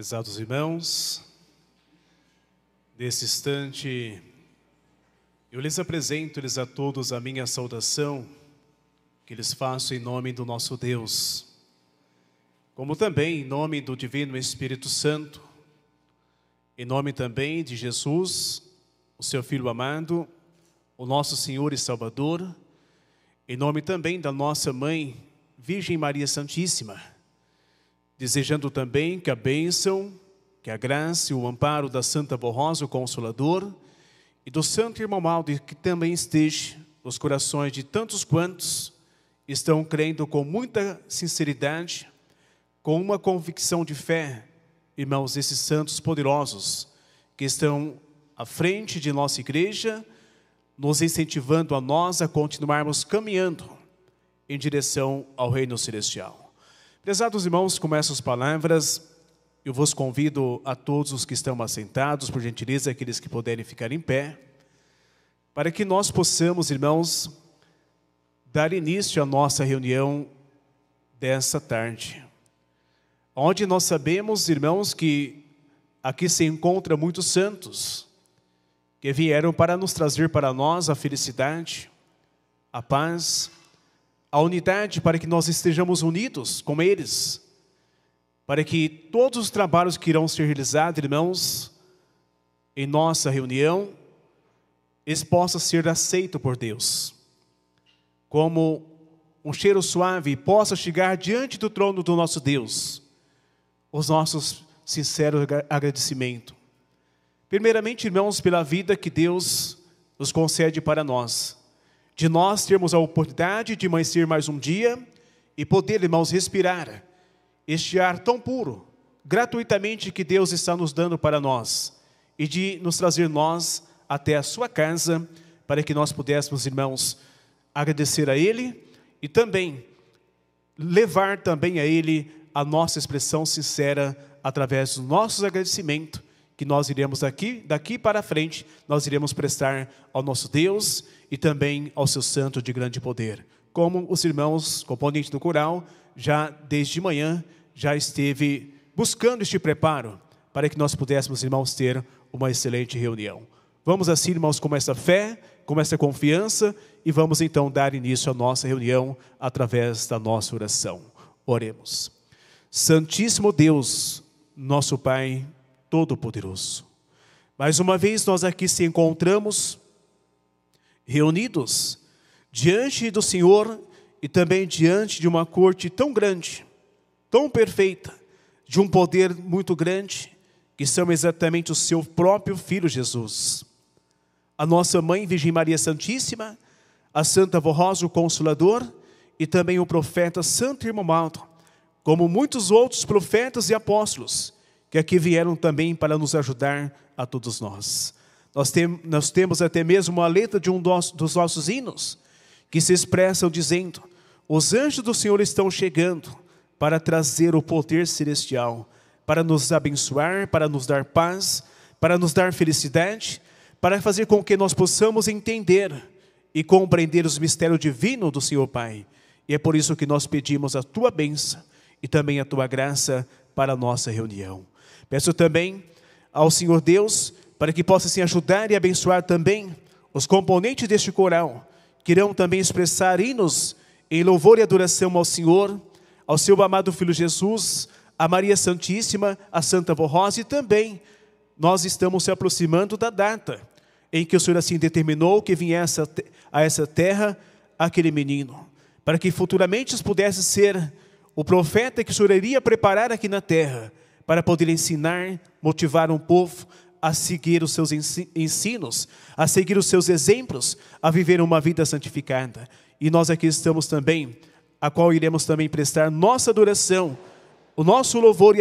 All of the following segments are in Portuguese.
Prezados irmãos, nesse instante eu lhes apresento a todos a minha saudação, que lhes faço em nome do nosso Deus, como também em nome do Divino Espírito Santo, em nome também de Jesus, o seu Filho amado, o nosso Senhor e Salvador, em nome também da nossa Mãe, Virgem Maria Santíssima, desejando também que a bênção, que a graça e o amparo da Santa Vó Rosa, o Consolador, e do Santo Irmão Maldo, que também esteja nos corações de tantos quantos estão crendo com muita sinceridade, com uma convicção de fé, irmãos, esses santos poderosos que estão à frente de nossa igreja, nos incentivando a nós a continuarmos caminhando em direção ao reino celestial. Prezados irmãos, com essas palavras, eu vos convido a todos os que estão assentados, por gentileza, aqueles que puderem ficar em pé, para que nós possamos, irmãos, dar início à nossa reunião dessa tarde, onde nós sabemos, irmãos, que aqui se encontram muitos santos, que vieram para nos trazer para nós a felicidade, a paz, a unidade, para que nós estejamos unidos com eles, para que todos os trabalhos que irão ser realizados, irmãos, em nossa reunião, eles possam ser aceitos por Deus, como um cheiro suave possa chegar diante do trono do nosso Deus, os nossos sinceros agradecimentos. Primeiramente, irmãos, pela vida que Deus nos concede para nós, de nós termos a oportunidade de amanhecer mais um dia e poder, irmãos, respirar este ar tão puro, gratuitamente, que Deus está nos dando para nós, e de nos trazer nós até a sua casa, para que nós pudéssemos, irmãos, agradecer a Ele e também levar também a Ele a nossa expressão sincera através dos nossos agradecimentos, que nós iremos daqui para frente, nós iremos prestar ao nosso Deus e também ao seu santo de grande poder. Como os irmãos, componentes do coral, já desde manhã, já esteve buscando este preparo, para que nós pudéssemos, irmãos, ter uma excelente reunião. Vamos assim, irmãos, com essa fé, com essa confiança, e vamos então dar início à nossa reunião através da nossa oração. Oremos. Santíssimo Deus, nosso Pai Todo-Poderoso, mais uma vez nós aqui se encontramos reunidos diante do Senhor e também diante de uma corte tão grande, tão perfeita, de um poder muito grande, que são exatamente o seu próprio Filho Jesus, a nossa Mãe Virgem Maria Santíssima, a Santa Vó Rosa, o Consolador, e também o profeta Santo Irmão Maldo, como muitos outros profetas e apóstolos, que aqui vieram também para nos ajudar a todos nós. Nós temos até mesmo a letra de um dos nossos hinos, que se expressam dizendo: os anjos do Senhor estão chegando para trazer o poder celestial, para nos abençoar, para nos dar paz, para nos dar felicidade, para fazer com que nós possamos entender e compreender os mistérios divinos do Senhor Pai. E é por isso que nós pedimos a Tua bênção e também a Tua graça para a nossa reunião. Peço também ao Senhor Deus para que possa assim ajudar e abençoar também os componentes deste coral, que irão também expressar hinos em louvor e adoração ao Senhor, ao seu amado Filho Jesus, a Maria Santíssima, a Santa Vó Rosa, e também nós estamos se aproximando da data em que o Senhor assim determinou que viesse a essa terra aquele menino, para que futuramente pudesse ser o profeta que o Senhor iria preparar aqui na terra, para poder ensinar, motivar um povo a seguir os seus ensinos, a seguir os seus exemplos, a viver uma vida santificada. E nós aqui estamos também, a qual iremos também prestar nossa adoração, o nosso louvor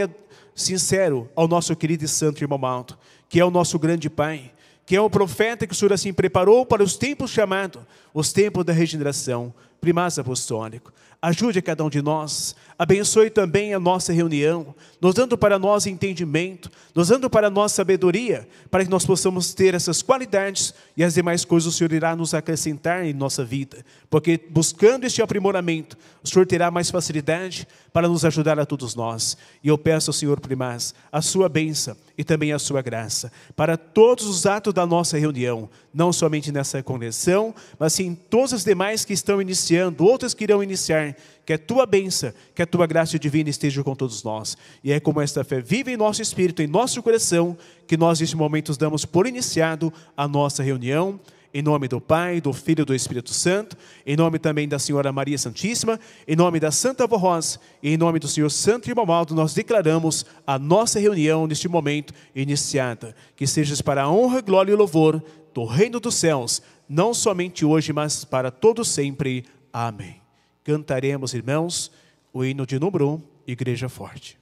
sincero ao nosso querido e santo Irmão Maldo, que é o nosso grande Pai, que é o profeta que o Senhor assim preparou para os tempos chamados, os tempos da regeneração, Primaz Apostólico, ajude a cada um de nós, abençoe também a nossa reunião, nos dando para nós entendimento, nos dando para nós sabedoria, para que nós possamos ter essas qualidades e as demais coisas o Senhor irá nos acrescentar em nossa vida, porque buscando este aprimoramento, o Senhor terá mais facilidade para nos ajudar a todos nós. E eu peço ao Senhor Primaz a sua bênção e também a sua graça para todos os atos da nossa reunião, não somente nessa convenção, mas sim todos os demais que estão iniciando, outros que irão iniciar. Que a tua bênção, que a tua graça divina esteja com todos nós. E é como esta fé vive em nosso espírito, em nosso coração, que nós neste momento damos por iniciado a nossa reunião. Em nome do Pai, do Filho e do Espírito Santo, em nome também da Senhora Maria Santíssima, em nome da Santa Avó Rosa, e em nome do Senhor Santo e Malvado, nós declaramos a nossa reunião neste momento iniciada. Que sejas para a honra, glória e louvor do reino dos céus, não somente hoje, mas para todo sempre. Amém. Cantaremos, irmãos, o hino de número 1, Igreja Forte.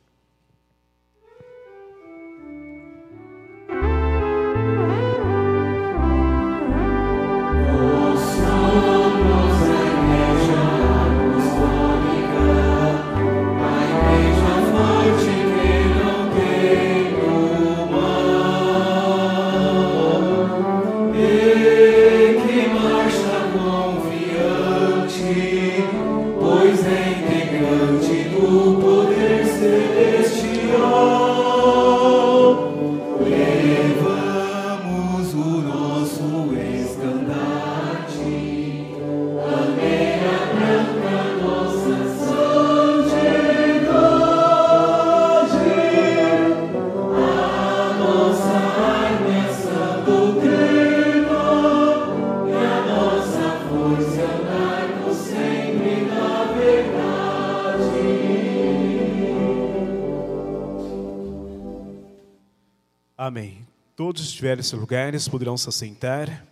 Amém. Todos que estiverem em seus lugares poderão se assentar.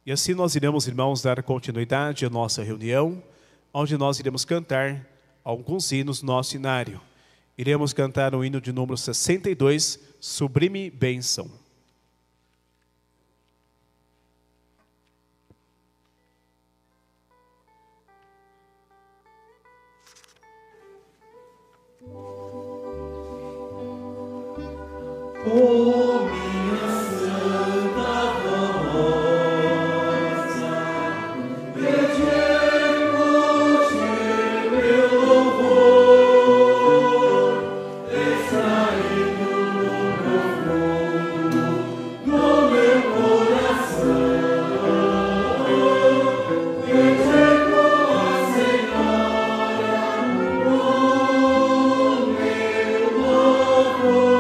E assim nós iremos, irmãos, dar continuidade à nossa reunião, onde nós iremos cantar alguns hinos do nosso inário. Iremos cantar o hino de número 62, Sublime Bênção. Oh, minha Santa Rosa, pede-te meu louvor, extraído no profundo do meu coração, pede-te a Senhora o meu louvor.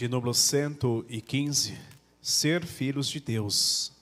de número 115, ser filhos de Deus.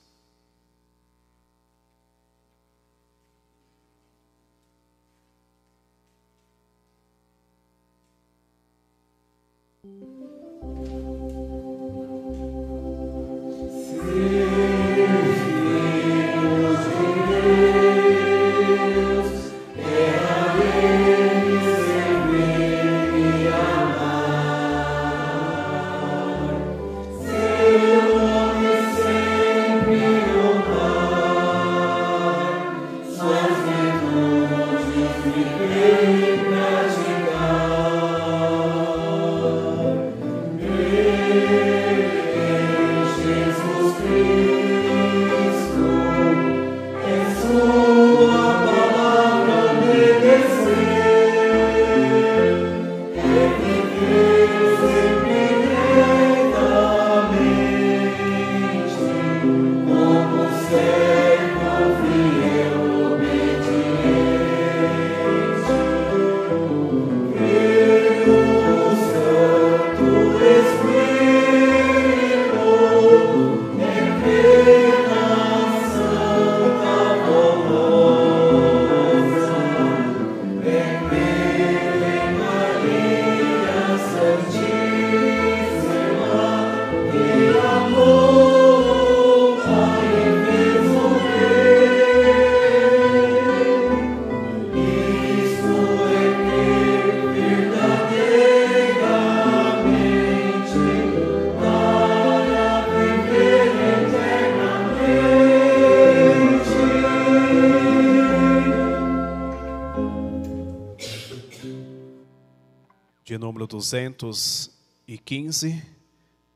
De número 215,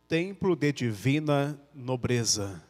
templo de divina nobreza.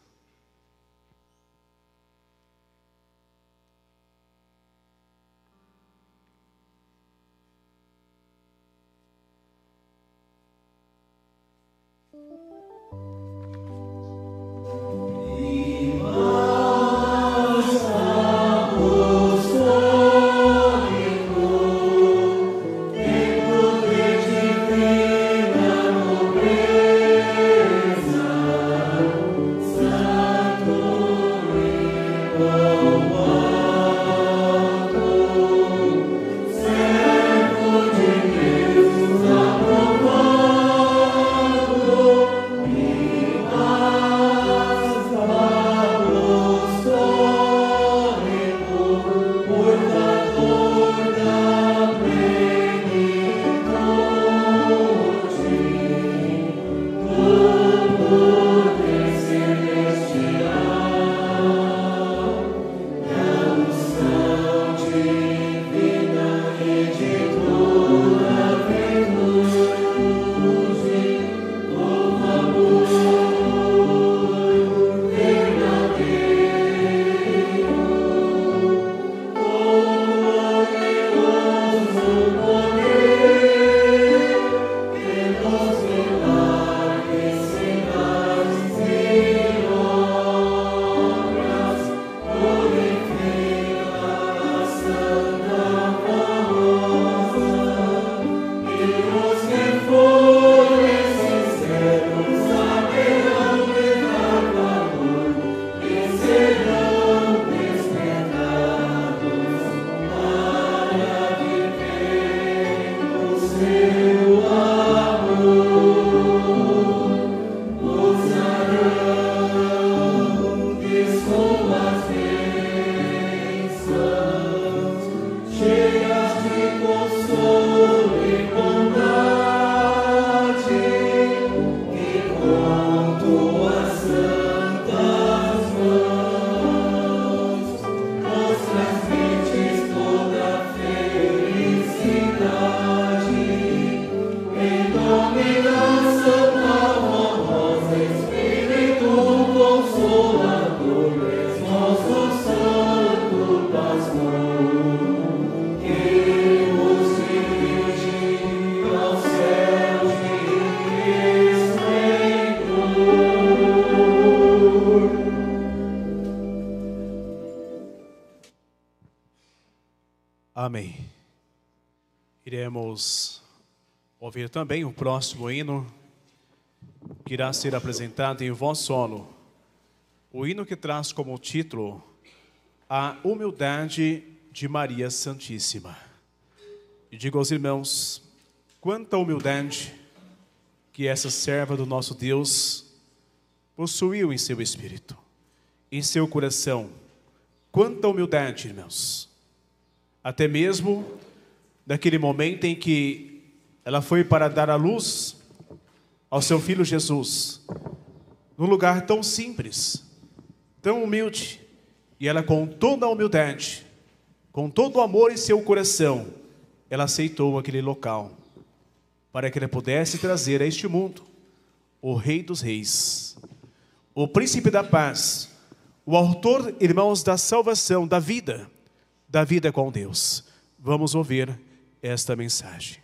Amém. Iremos ouvir também o próximo hino, que irá ser apresentado em voz solo. O hino que traz como título A Humildade de Maria Santíssima. E digo aos irmãos, quanta humildade que essa serva do nosso Deus possuiu em seu espírito, em seu coração. Quanta humildade, irmãos. Até mesmo naquele momento em que ela foi para dar à luz ao seu filho Jesus, num lugar tão simples, tão humilde, e ela com toda a humildade, com todo o amor em seu coração, ela aceitou aquele local, para que ela pudesse trazer a este mundo o Rei dos Reis, o Príncipe da Paz, o autor, irmãos, da salvação, da vida com Deus. Vamos ouvir esta mensagem.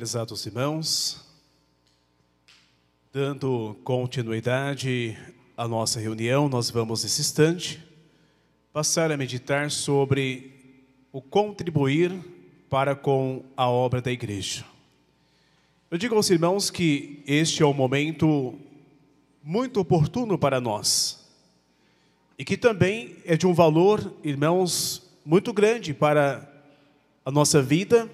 Prezados irmãos, dando continuidade à nossa reunião, nós vamos nesse instante passar a meditar sobre o contribuir para com a obra da igreja. Eu digo aos irmãos que este é um momento muito oportuno para nós e que também é de um valor, irmãos, muito grande para a nossa vida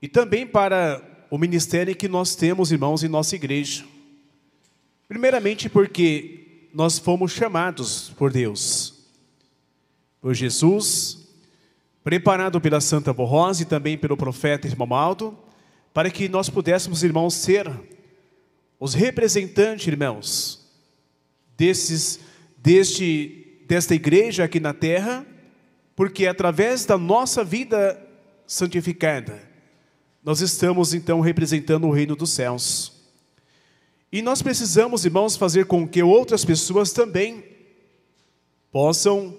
e também para o ministério que nós temos, irmãos, em nossa igreja. Primeiramente porque nós fomos chamados por Deus, por Jesus, preparado pela Santa Avó Rosa e também pelo profeta Irmão Aldo, para que nós pudéssemos, irmãos, ser os representantes, irmãos, desta igreja aqui na terra, porque através da nossa vida santificada, nós estamos então representando o reino dos céus. E nós precisamos, irmãos, fazer com que outras pessoas também possam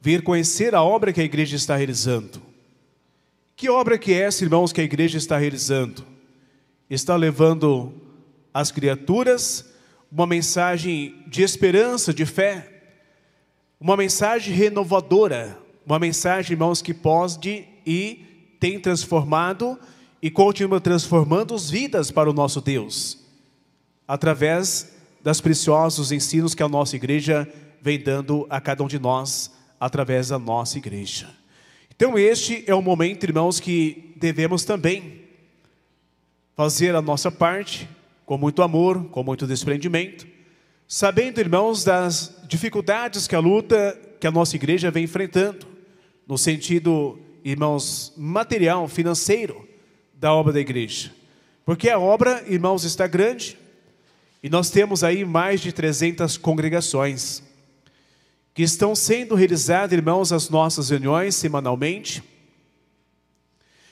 vir conhecer a obra que a igreja está realizando. Que obra que é essa, irmãos, que a igreja está realizando? Está levando às criaturas uma mensagem de esperança, de fé, uma mensagem renovadora, uma mensagem, irmãos, que pode e tem transformado e continua transformando as vidas para o nosso Deus, através das preciosos ensinos que a nossa igreja vem dando a cada um de nós, através da nossa igreja. Então este é o momento, irmãos, que devemos também fazer a nossa parte, com muito amor, com muito desprendimento, sabendo, irmãos, das dificuldades que a luta que a nossa igreja vem enfrentando, no sentido, irmãos, material, financeiro, da obra da igreja. Porque a obra, irmãos, está grande, e nós temos aí mais de 300 congregações, que estão sendo realizadas, irmãos, as nossas reuniões semanalmente,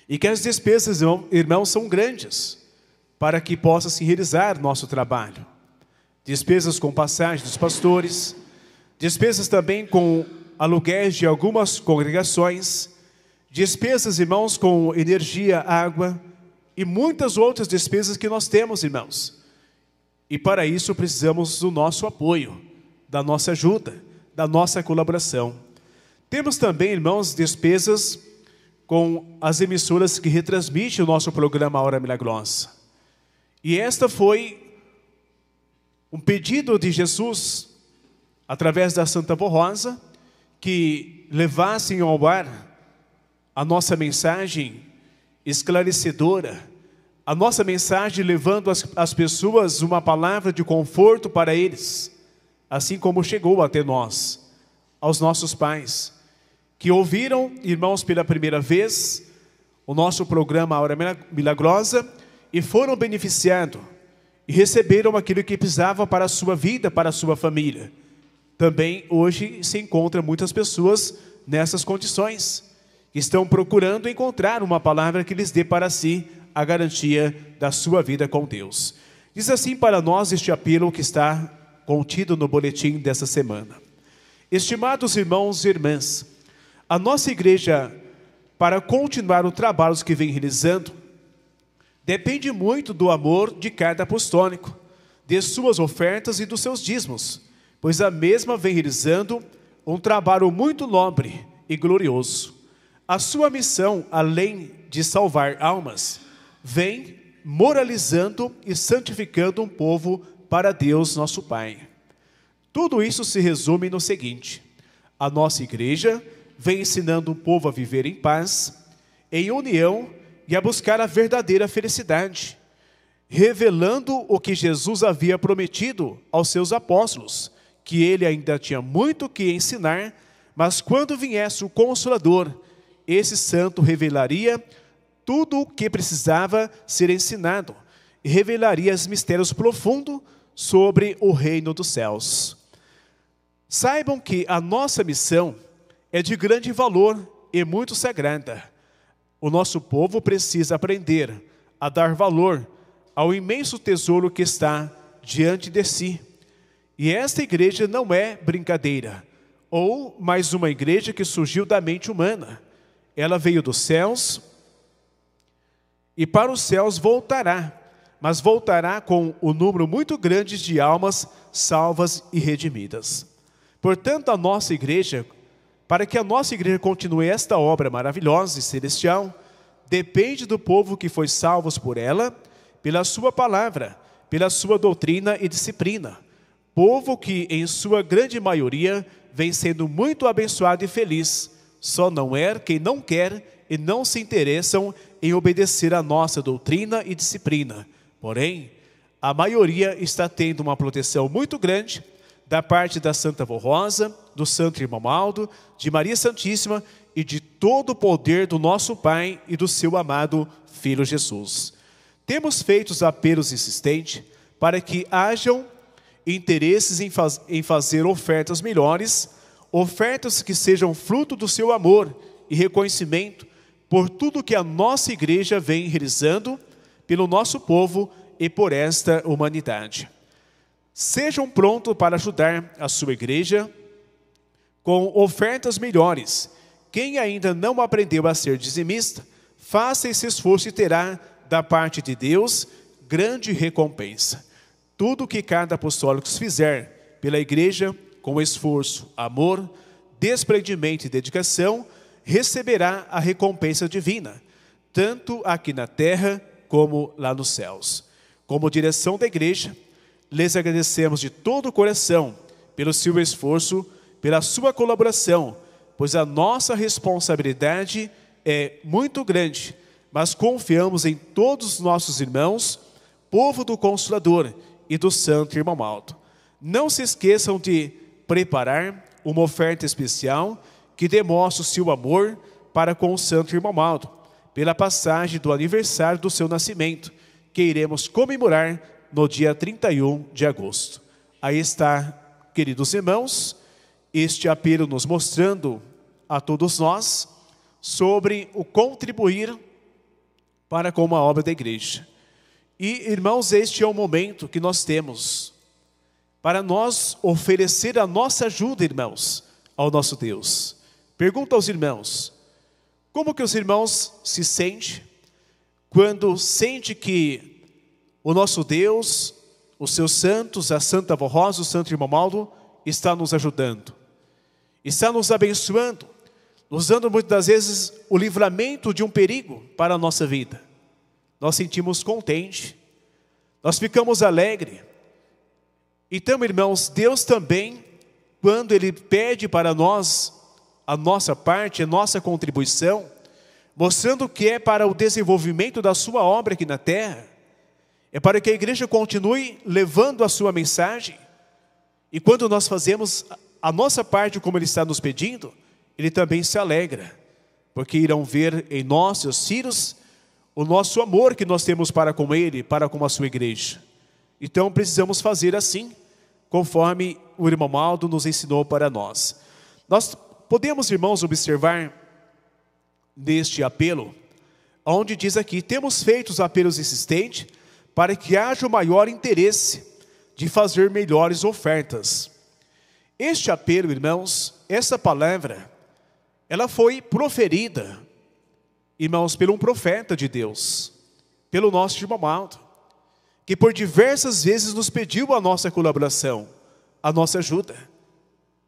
e que as despesas, irmãos, são grandes, para que possa se realizar nosso trabalho. Despesas com passagem dos pastores, despesas também com aluguéis de algumas congregações, despesas, irmãos, com energia, água e muitas outras despesas que nós temos, irmãos. E para isso precisamos do nosso apoio, da nossa ajuda, da nossa colaboração. Temos também, irmãos, despesas com as emissoras que retransmitem o nosso programa Hora Milagrosa. E esta foi um pedido de Jesus, através da Santa Avó Rosa, que levassem ao ar a nossa mensagem esclarecedora, a nossa mensagem levando às pessoas uma palavra de conforto para eles, assim como chegou até nós, aos nossos pais, que ouviram, irmãos, pela primeira vez, o nosso programa Hora Milagrosa, e foram beneficiados, e receberam aquilo que precisava para a sua vida, para a sua família. Também hoje se encontram muitas pessoas nessas condições, que estão procurando encontrar uma palavra que lhes dê para si a garantia da sua vida com Deus. Diz assim para nós este apelo que está contido no boletim dessa semana. Estimados irmãos e irmãs, a nossa igreja, para continuar o trabalho que vem realizando, depende muito do amor de cada apostólico, de suas ofertas e dos seus dízimos, pois a mesma vem realizando um trabalho muito nobre e glorioso. A sua missão, além de salvar almas, vem moralizando e santificando um povo para Deus nosso Pai. Tudo isso se resume no seguinte: a nossa igreja vem ensinando o povo a viver em paz, em união e a buscar a verdadeira felicidade, revelando o que Jesus havia prometido aos seus apóstolos, que ele ainda tinha muito que ensinar, mas quando viesse o Consolador, esse santo revelaria tudo o que precisava ser ensinado e revelaria os mistérios profundos sobre o reino dos céus. Saibam que a nossa missão é de grande valor e muito sagrada. O nosso povo precisa aprender a dar valor ao imenso tesouro que está diante de si. E esta igreja não é brincadeira, ou mais uma igreja que surgiu da mente humana. Ela veio dos céus e para os céus voltará, mas voltará com um número muito grande de almas salvas e redimidas. Portanto, a nossa igreja, para que a nossa igreja continue esta obra maravilhosa e celestial, depende do povo que foi salvo por ela, pela sua palavra, pela sua doutrina e disciplina. Povo que, em sua grande maioria, vem sendo muito abençoado e feliz. Só não é quem não quer e não se interessam em obedecer a nossa doutrina e disciplina. Porém, a maioria está tendo uma proteção muito grande da parte da Santa Avó Rosa, do Santo Irmão Aldo, de Maria Santíssima e de todo o poder do nosso Pai e do seu amado Filho Jesus. Temos feito os apelos insistentes para que hajam interesses em fazer ofertas melhores, ofertas que sejam fruto do seu amor e reconhecimento por tudo que a nossa igreja vem realizando pelo nosso povo e por esta humanidade. Sejam prontos para ajudar a sua igreja com ofertas melhores. Quem ainda não aprendeu a ser dizimista, faça esse esforço e terá da parte de Deus grande recompensa. Tudo que cada apostólico fizer pela igreja, com esforço, amor, desprendimento e dedicação, receberá a recompensa divina, tanto aqui na terra como lá nos céus. Como direção da igreja, lhes agradecemos de todo o coração pelo seu esforço, pela sua colaboração, pois a nossa responsabilidade é muito grande, mas confiamos em todos os nossos irmãos, povo do Consolador e do Santo Irmão Aldo. Não se esqueçam de preparar uma oferta especial que demonstre o seu amor para com o Santo Irmão Aldo, pela passagem do aniversário do seu nascimento, que iremos comemorar no dia 31 de agosto. Aí está, queridos irmãos, este apelo nos mostrando a todos nós sobre o contribuir para com a obra da igreja. E, irmãos, este é o momento que nós temos para nós oferecer a nossa ajuda, irmãos, ao nosso Deus. Pergunto aos irmãos, como que os irmãos se sentem quando sente que o nosso Deus, os seus santos, a Santa Avó Rosa, o Santo Irmão Aldo, está nos ajudando, está nos abençoando, nos dando muitas das vezes o livramento de um perigo para a nossa vida. Nós sentimos contente, nós ficamos alegres. Então, irmãos, Deus também, quando Ele pede para nós a nossa parte, a nossa contribuição, mostrando que é para o desenvolvimento da sua obra aqui na terra, é para que a igreja continue levando a sua mensagem, e quando nós fazemos a nossa parte como Ele está nos pedindo, Ele também se alegra, porque irão ver em nós, seus filhos, o nosso amor que nós temos para com Ele, para com a sua igreja. Então precisamos fazer assim, conforme o irmão Aldo nos ensinou para nós. Nós podemos, irmãos, observar neste apelo, onde diz aqui, temos feito os apelos insistentes para que haja o maior interesse de fazer melhores ofertas. Este apelo, irmãos, essa palavra, ela foi proferida, irmãos, por um profeta de Deus, pelo nosso irmão Aldo, que por diversas vezes nos pediu a nossa colaboração, a nossa ajuda,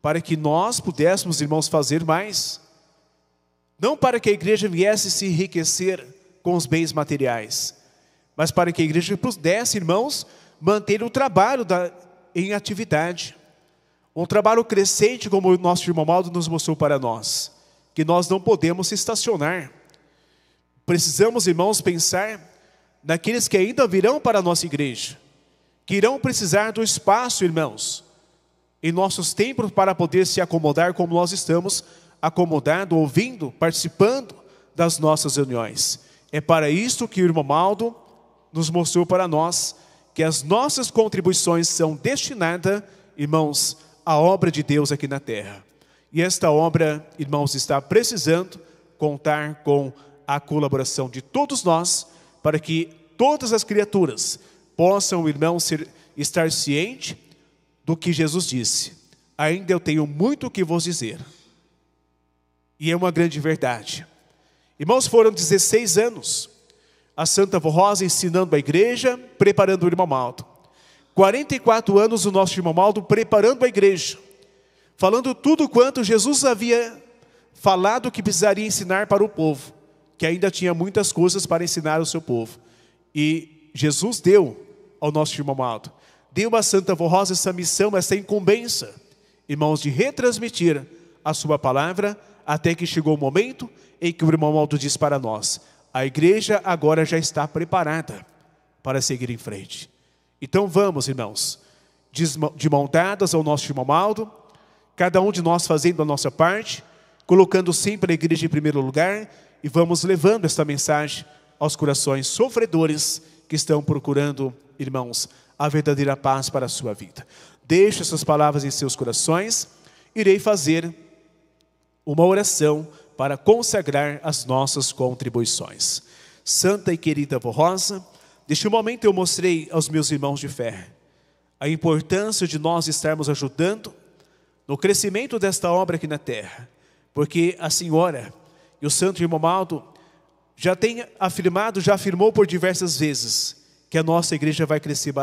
para que nós pudéssemos, irmãos, fazer mais. Não para que a igreja viesse se enriquecer com os bens materiais, mas para que a igreja pudesse, irmãos, manter o trabalho em atividade. Um trabalho crescente, como o nosso irmão Aldo nos mostrou para nós, que nós não podemos estacionar. Precisamos, irmãos, pensar naqueles que ainda virão para a nossa igreja, que irão precisar do espaço, irmãos, em nossos templos para poder se acomodar como nós estamos acomodados, ouvindo, participando das nossas reuniões. É para isso que o irmão Aldo nos mostrou para nós que as nossas contribuições são destinadas, irmãos, à obra de Deus aqui na terra. E esta obra, irmãos, está precisando contar com a colaboração de todos nós, para que todas as criaturas possam, irmãos, estar cientes do que Jesus disse. Ainda eu tenho muito o que vos dizer. E é uma grande verdade. Irmãos, foram 16 anos, A Santa Vó Rosa ensinando a igreja, preparando o irmão Maldo. 44 anos o nosso irmão Maldo preparando a igreja, falando tudo quanto Jesus havia falado que precisaria ensinar para o povo, que ainda tinha muitas coisas para ensinar ao seu povo. E Jesus deu ao nosso irmão Maldo, deu à Santa Vó Rosa essa missão, essa incumbência, irmãos, de retransmitir a sua palavra, até que chegou o momento em que o irmão Maldo diz para nós: a igreja agora já está preparada para seguir em frente. Então vamos, irmãos, de mão dadas ao nosso irmão Maldo, cada um de nós fazendo a nossa parte, colocando sempre a igreja em primeiro lugar, e vamos levando esta mensagem aos corações sofredores que estão procurando, irmãos, a verdadeira paz para a sua vida. Deixe essas palavras em seus corações. Irei fazer uma oração para consagrar as nossas contribuições. Santa e querida Vó Rosa, neste momento eu mostrei aos meus irmãos de fé a importância de nós estarmos ajudando no crescimento desta obra aqui na terra, porque a senhora e o santo irmão Maldo já tem afirmado, já afirmou por diversas vezes, que a nossa igreja vai crescer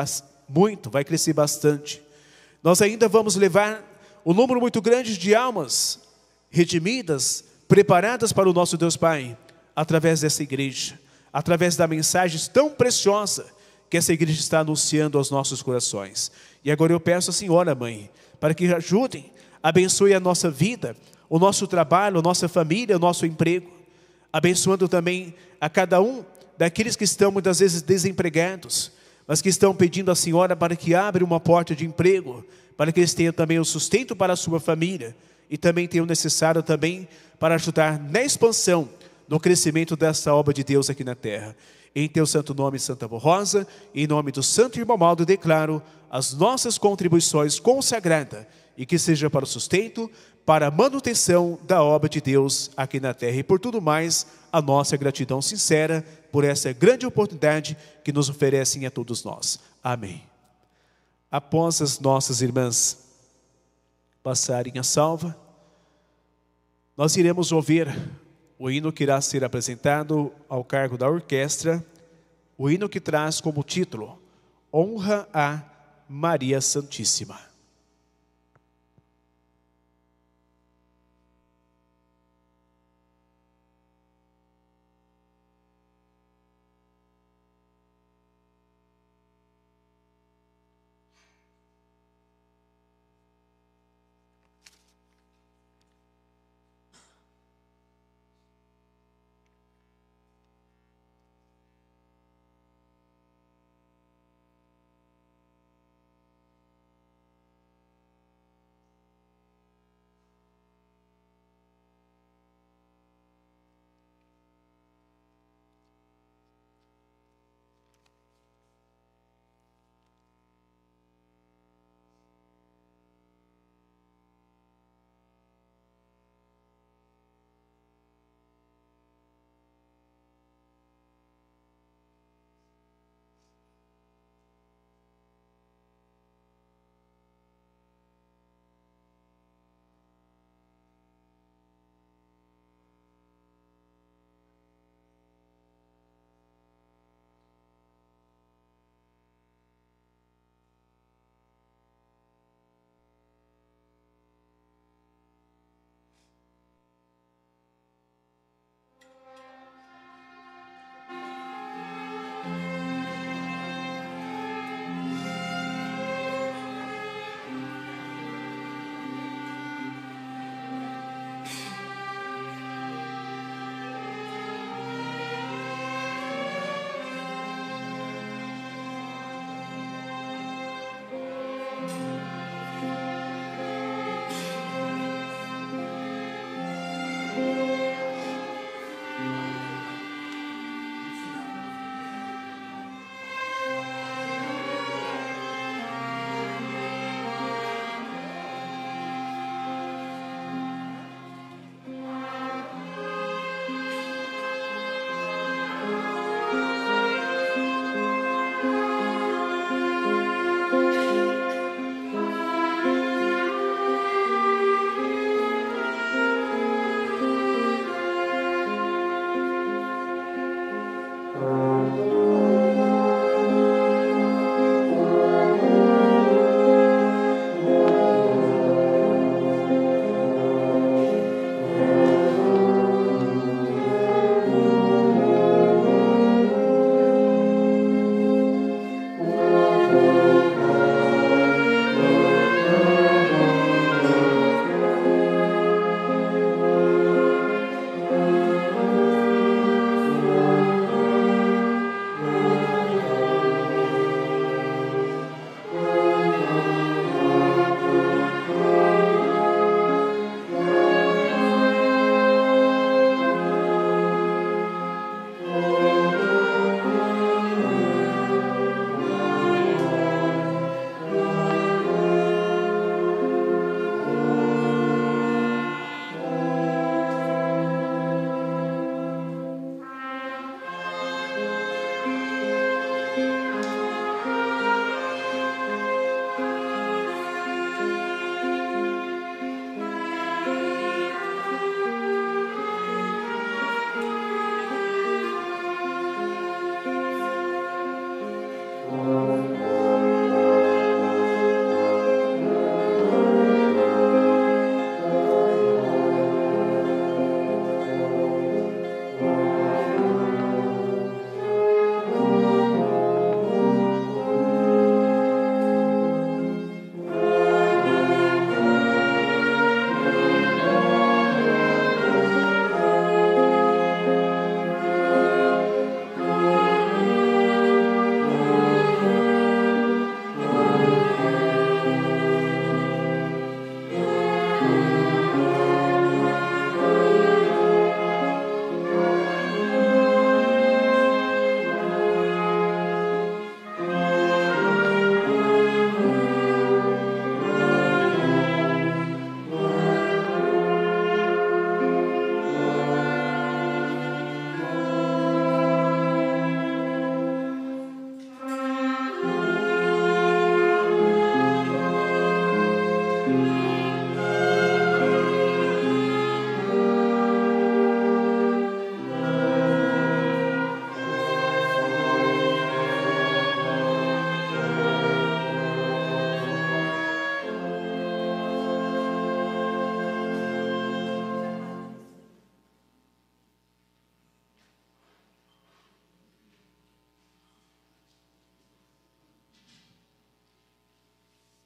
muito, vai crescer bastante. Nós ainda vamos levar um número muito grande de almas redimidas, preparadas para o nosso Deus Pai, através dessa igreja, através da mensagem tão preciosa que essa igreja está anunciando aos nossos corações. E agora eu peço à senhora, mãe, para que ajudem, abençoe a nossa vida, o nosso trabalho, a nossa família, o nosso emprego, abençoando também a cada um daqueles que estão muitas vezes desempregados, mas que estão pedindo à senhora para que abra uma porta de emprego, para que eles tenham também o sustento para a sua família, e também tenham o necessário também para ajudar na expansão, no crescimento desta obra de Deus aqui na terra. Em teu santo nome, Santa Vó Rosa, em nome do santo irmão Maldo, declaro as nossas contribuições consagradas, e que seja para o sustento, para a manutenção da obra de Deus aqui na terra. E por tudo mais, a nossa gratidão sincera por essa grande oportunidade que nos oferecem a todos nós. Amém. Após as nossas irmãs passarem a salva, nós iremos ouvir o hino que irá ser apresentado ao cargo da orquestra, o hino que traz como título Honra a Maria Santíssima.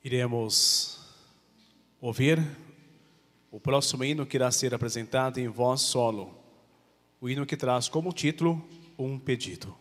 Iremos ouvir o próximo hino que irá ser apresentado em voz solo. O hino que traz como título Um Pedido.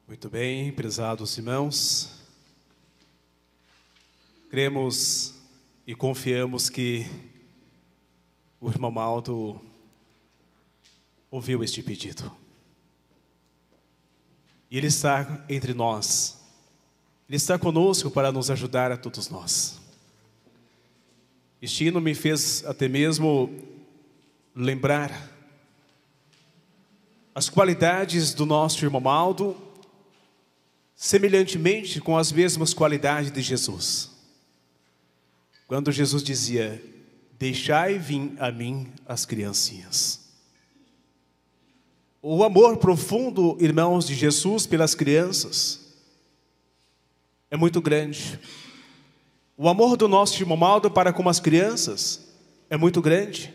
Muito bem, prezados irmãos, cremos e confiamos que o irmão Maldo ouviu este pedido. E ele está entre nós, ele está conosco para nos ajudar a todos nós. Este hino me fez até mesmo lembrar as qualidades do nosso irmão Maldo, semelhantemente com as mesmas qualidades de Jesus. Quando Jesus dizia: deixai vir a mim as criancinhas. O amor profundo, irmãos, de Jesus pelas crianças é muito grande. O amor do nosso irmão Maldo para com as crianças é muito grande.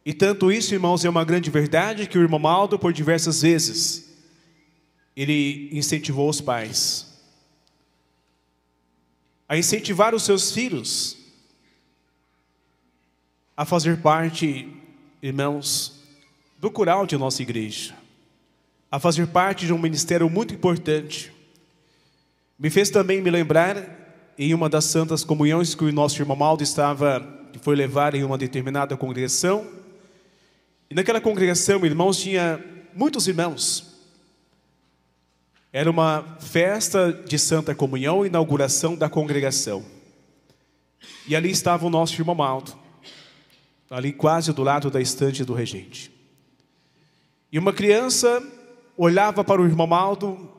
E tanto isso, irmãos, é uma grande verdade que o irmão Maldo, por diversas vezes, ele incentivou os pais a incentivar os seus filhos a fazer parte, irmãos, do coral de nossa igreja, a fazer parte de um ministério muito importante. Me fez também me lembrar em uma das santas comunhões que o nosso irmão Maldo foi levar em uma determinada congregação. E naquela congregação, irmãos, tinha muitos irmãos. Era uma festa de Santa Comunhão, inauguração da congregação. E ali estava o nosso irmão Maldo, ali quase do lado da estante do regente. E uma criança olhava para o irmão Maldo,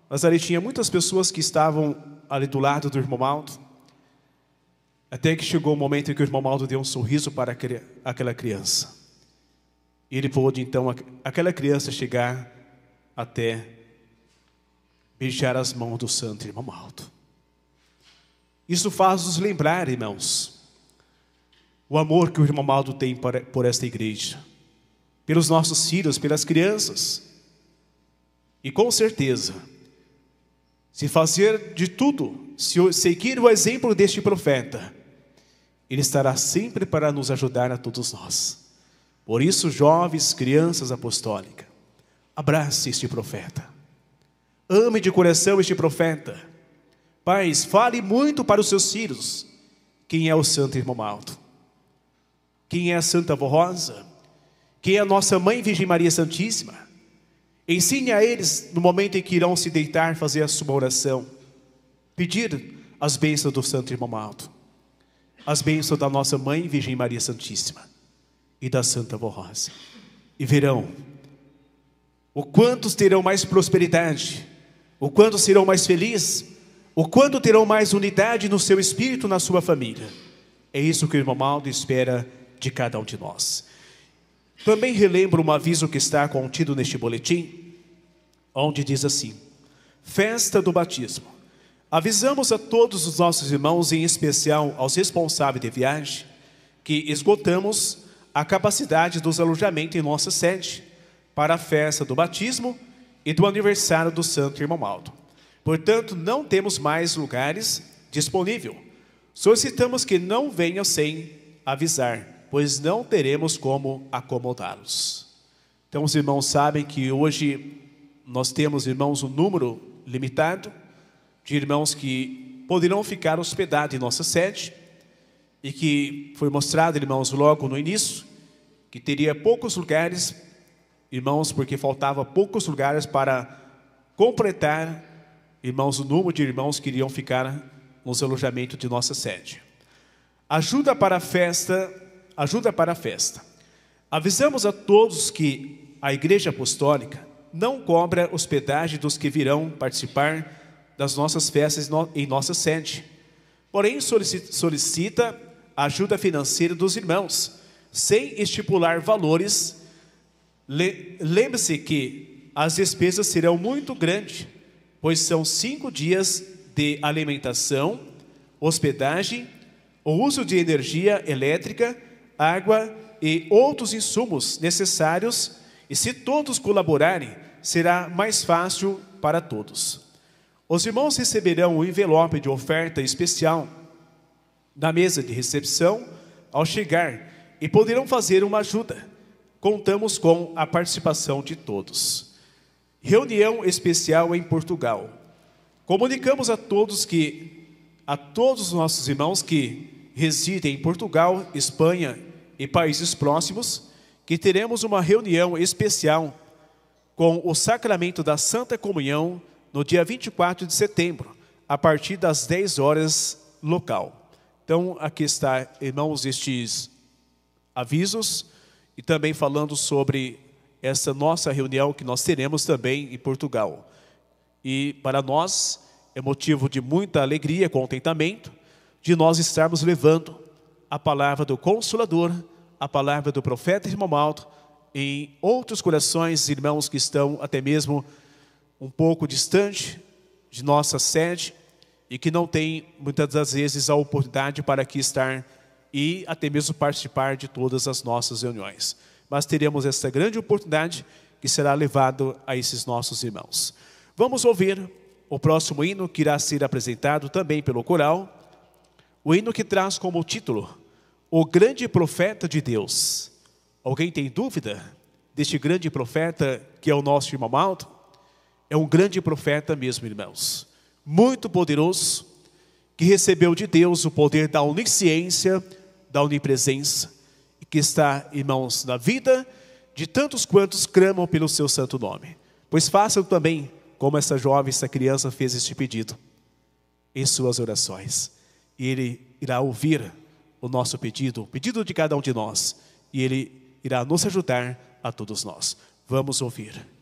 mas ali tinha muitas pessoas que estavam ali do lado do irmão Maldo, até que chegou o momento em que o irmão Maldo deu um sorriso para aquela criança. E ele pôde então, aquela criança, chegar até beijar as mãos do santo irmão Maldo. Isso faz nos lembrar, irmãos, o amor que o irmão Maldo tem por esta igreja, pelos nossos filhos, pelas crianças. E com certeza, se fazer de tudo, se seguir o exemplo deste profeta, ele estará sempre para nos ajudar a todos nós. Por isso, jovens, crianças apostólicas, abrace este profeta. Ame de coração este profeta. Pais, fale muito para os seus filhos quem é o santo irmão Maldo, quem é a Santa Avó Rosa, quem é a nossa Mãe Virgem Maria Santíssima. Ensine a eles, no momento em que irão se deitar, fazer a sua oração, pedir as bênçãos do santo irmão Maldo, as bênçãos da nossa Mãe Virgem Maria Santíssima e da Santa Avó Rosa. E verão o quantos terão mais prosperidade, o quanto serão mais felizes, o quanto terão mais unidade no seu espírito, na sua família. É isso que o irmão Maldo espera de cada um de nós. Também relembro um aviso que está contido neste boletim, onde diz assim: festa do batismo. Avisamos a todos os nossos irmãos, em especial aos responsáveis de viagem, que esgotamos a capacidade dos alojamentos em nossa sede para a festa do batismo e do aniversário do santo irmão Maldo. Portanto, não temos mais lugares disponíveis. Solicitamos que não venham sem avisar, pois não teremos como acomodá-los. Então, os irmãos sabem que hoje nós temos, irmãos, um número limitado de irmãos que poderão ficar hospedados em nossa sede, e que foi mostrado, irmãos, logo no início, que teria poucos lugares, irmãos, porque faltava poucos lugares para completar, irmãos, o número de irmãos que iriam ficar nos alojamentos de nossa sede. Ajuda para a festa. Avisamos a todos que a Igreja Apostólica não cobra hospedagem dos que virão participar das nossas festas em nossa sede. Porém, solicita a ajuda financeira dos irmãos, sem estipular valores. Lembre-se que as despesas serão muito grandes, pois são 5 dias de alimentação, hospedagem, o uso de energia elétrica, água e outros insumos necessários, e se todos colaborarem, será mais fácil para todos. Os irmãos receberão um envelope de oferta especial na mesa de recepção ao chegar e poderão fazer uma ajuda. Contamos com a participação de todos. Reunião especial em Portugal. Comunicamos a todos os nossos irmãos que residem em Portugal, Espanha e países próximos, que teremos uma reunião especial com o sacramento da Santa Comunhão no dia 24 de setembro, a partir das 10 horas local. Então, aqui está, irmãos, estes avisos e também falando sobre essa nossa reunião que nós teremos também em Portugal. E para nós é motivo de muita alegria, contentamento, de nós estarmos levando a palavra do Consolador, a palavra do profeta Romualdo, em outros corações, irmãos que estão até mesmo um pouco distante de nossa sede e que não têm muitas das vezes a oportunidade para aqui estar e até mesmo participar de todas as nossas reuniões. Mas teremos essa grande oportunidade que será levado a esses nossos irmãos. Vamos ouvir o próximo hino que irá ser apresentado também pelo coral, o hino que traz como título O Grande Profeta de Deus. Alguém tem dúvida deste grande profeta que é o nosso irmão Aldo? É um grande profeta mesmo, irmãos. Muito poderoso, que recebeu de Deus o poder da onisciência, da onipresença, e que está, irmãos, na vida de tantos quantos clamam pelo seu santo nome. Pois façam também, como essa jovem, essa criança fez este pedido, em suas orações. E Ele irá ouvir o nosso pedido, o pedido de cada um de nós, e Ele irá nos ajudar a todos nós. Vamos ouvir.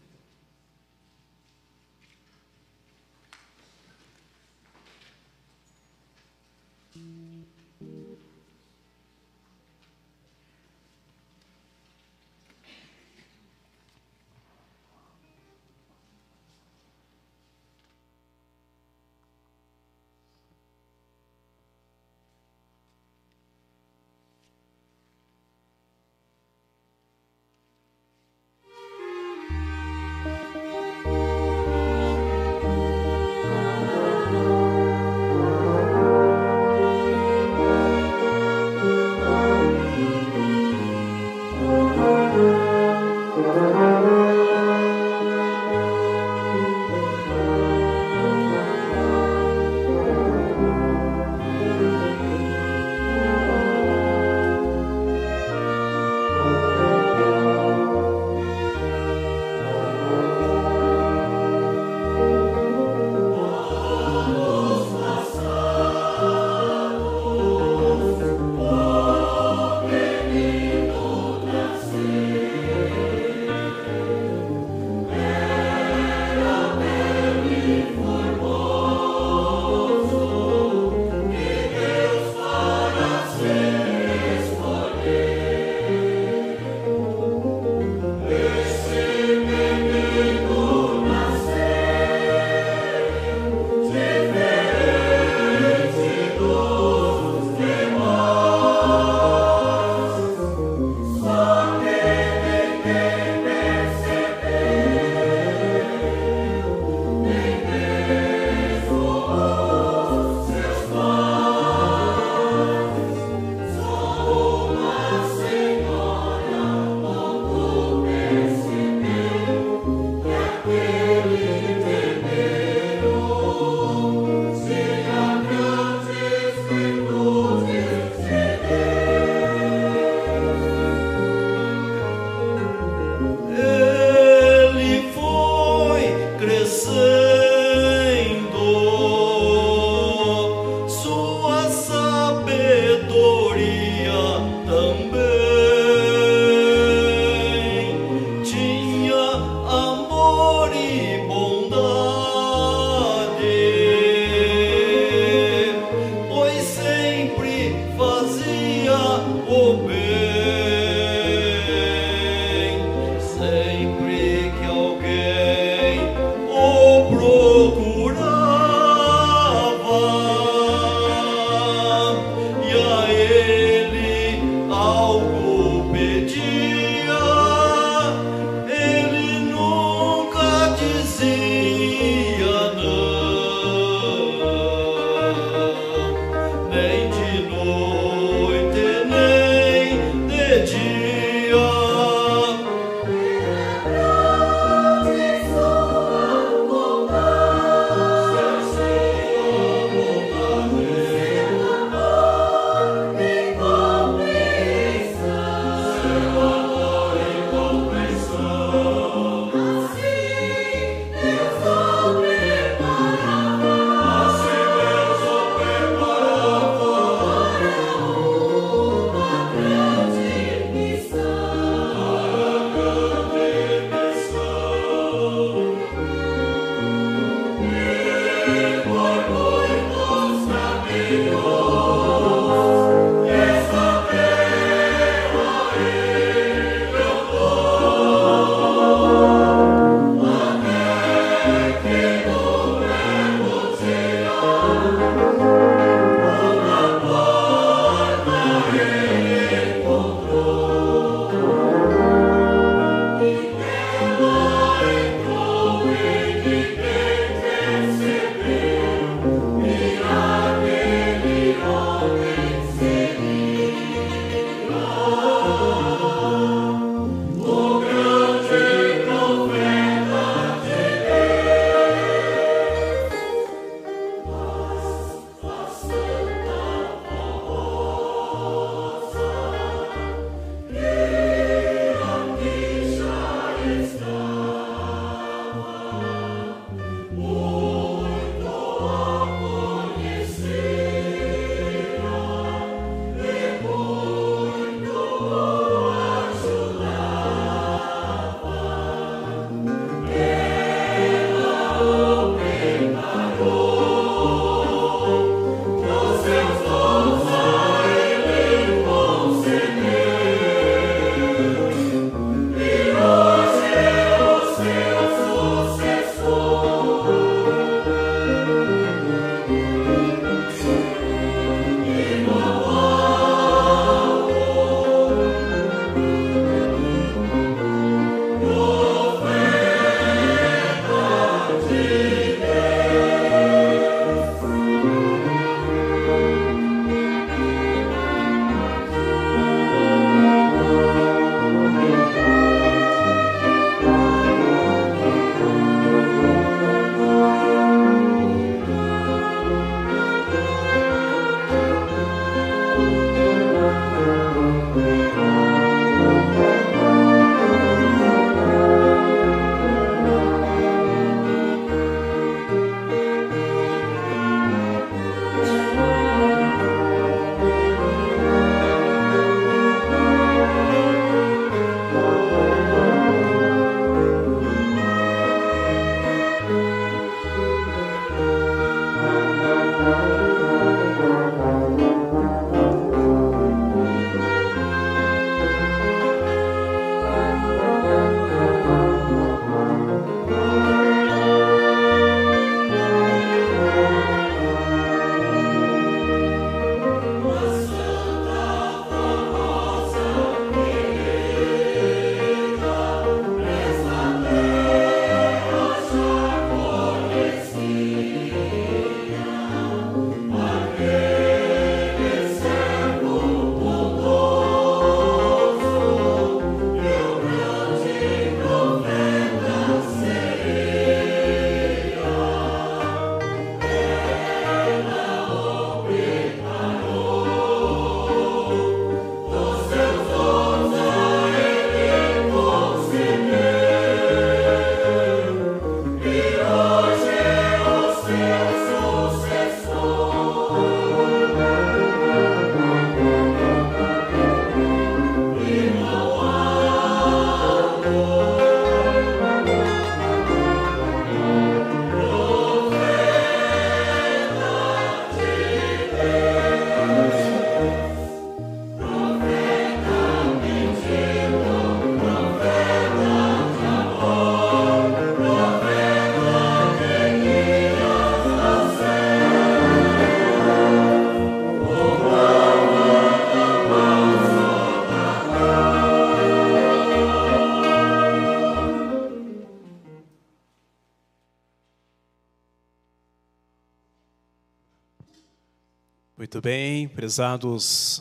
Muito bem, prezados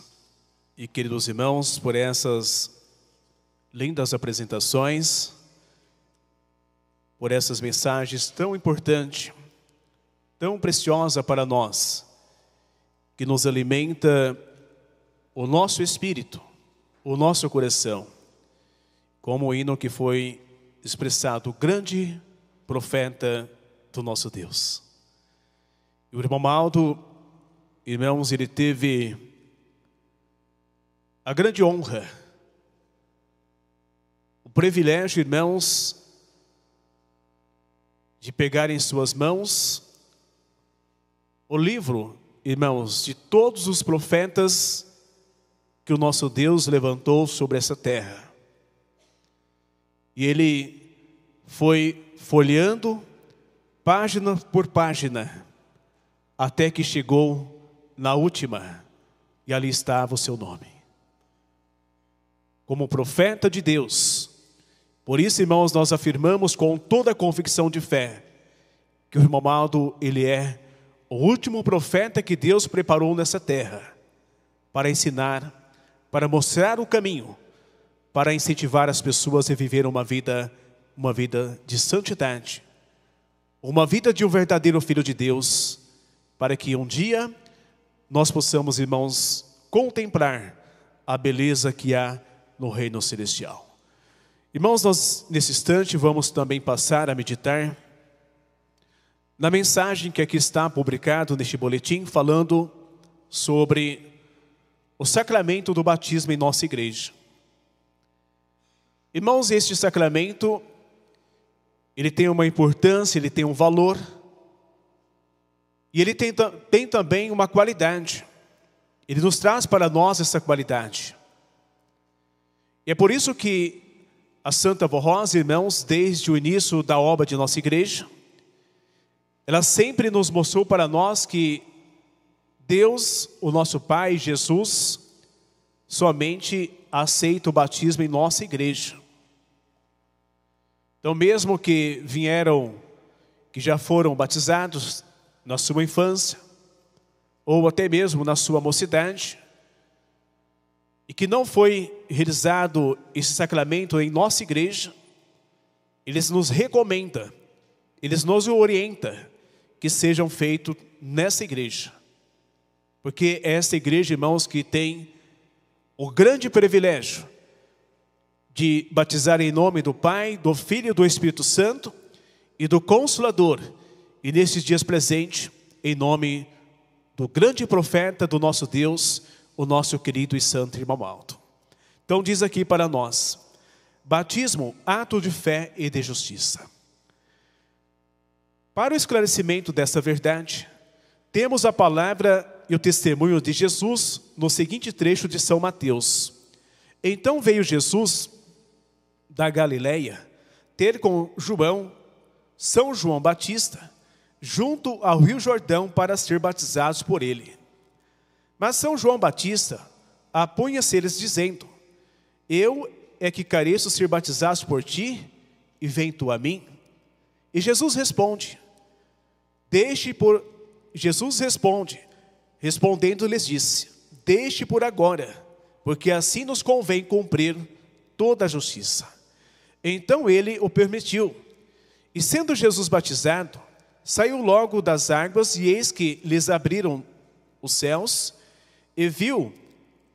e queridos irmãos, por essas lindas apresentações, por essas mensagens tão importantes, tão preciosas para nós, que nos alimenta o nosso espírito, o nosso coração, como o hino que foi expressado, o grande profeta do nosso Deus. E o irmão Maldo, irmãos, ele teve a grande honra, o privilégio, irmãos, de pegar em suas mãos o livro, irmãos, de todos os profetas que o nosso Deus levantou sobre essa terra. E ele foi folheando página por página, até que chegou na última, e ali estava o seu nome. Como profeta de Deus. Por isso, irmãos, nós afirmamos com toda a convicção de fé, que o irmão Maldo, ele é o último profeta que Deus preparou nessa terra, para ensinar, para mostrar o caminho, para incentivar as pessoas a viver uma vida de santidade, uma vida de um verdadeiro filho de Deus, para que um dia nós possamos, irmãos, contemplar a beleza que há no reino celestial. Irmãos, nós nesse instante vamos também passar a meditar na mensagem que aqui está publicado neste boletim, falando sobre o sacramento do batismo em nossa igreja. Irmãos, este sacramento, ele tem uma importância, ele tem um valor, e ele tem também uma qualidade. Ele nos traz para nós essa qualidade. E é por isso que a Santa Vó Rosa, irmãos, desde o início da obra de nossa igreja, ela sempre nos mostrou para nós que Deus, o nosso Pai, Jesus, somente aceita o batismo em nossa igreja. Então, mesmo que já foram batizados na sua infância, ou até mesmo na sua mocidade, e que não foi realizado esse sacramento em nossa igreja, eles nos recomendam, eles nos orientam que sejam feitos nessa igreja. Porque é essa igreja, irmãos, que tem o grande privilégio de batizar em nome do Pai, do Filho e do Espírito Santo e do Consolador, e nesses dias presentes, em nome do grande profeta do nosso Deus, o nosso querido e santo irmão Maldo. Então diz aqui para nós: batismo, ato de fé e de justiça. Para o esclarecimento dessa verdade, temos a palavra e o testemunho de Jesus no seguinte trecho de São Mateus. Então veio Jesus da Galileia ter com São João Batista, junto ao rio Jordão, para ser batizados por ele. Mas São João Batista apunha-se-lhes dizendo: eu é que careço ser batizado por ti, e vem tu a mim? E Jesus responde, respondendo-lhes disse: deixe por agora, porque assim nos convém cumprir toda a justiça. Então ele o permitiu. E sendo Jesus batizado, saiu logo das águas, e eis que lhes abriram os céus, e viu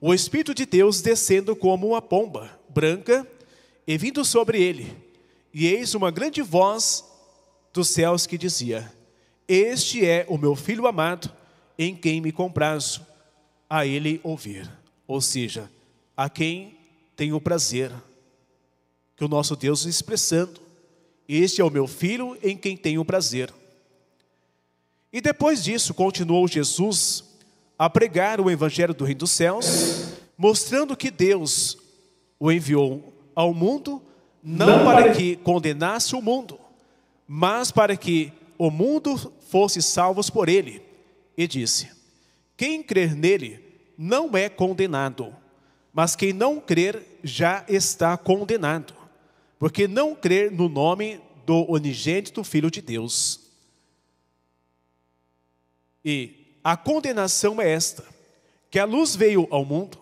o Espírito de Deus descendo como uma pomba branca, e vindo sobre ele. E eis uma grande voz dos céus que dizia: este é o meu Filho amado, em quem me comprazo, a ele ouvir. Ou seja, a quem tem o prazer, que o nosso Deus expressando: este é o meu Filho, em quem tenho prazer. E depois disso, continuou Jesus a pregar o Evangelho do Reino dos Céus, mostrando que Deus o enviou ao mundo, não para que condenasse o mundo, mas para que o mundo fosse salvos por ele. E disse: quem crer nele não é condenado, mas quem não crer já está condenado, porque não crer no nome do unigênito Filho de Deus. E a condenação é esta, que a luz veio ao mundo,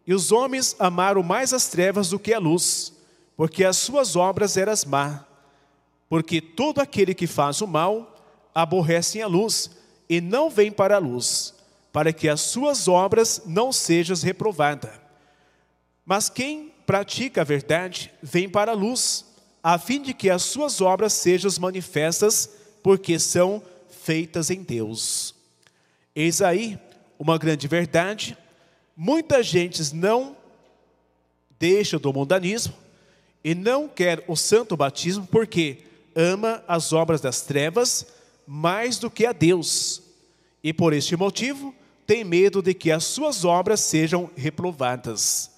e os homens amaram mais as trevas do que a luz, porque as suas obras eram más. Porque todo aquele que faz o mal aborrece a luz, e não vem para a luz, para que as suas obras não sejam reprovadas. Mas quem pratica a verdade vem para a luz, a fim de que as suas obras sejam manifestas, porque são feitas em Deus. Eis aí uma grande verdade: muita gente não deixa do mundanismo e não quer o santo batismo porque ama as obras das trevas mais do que a Deus, e por este motivo tem medo de que as suas obras sejam reprovadas.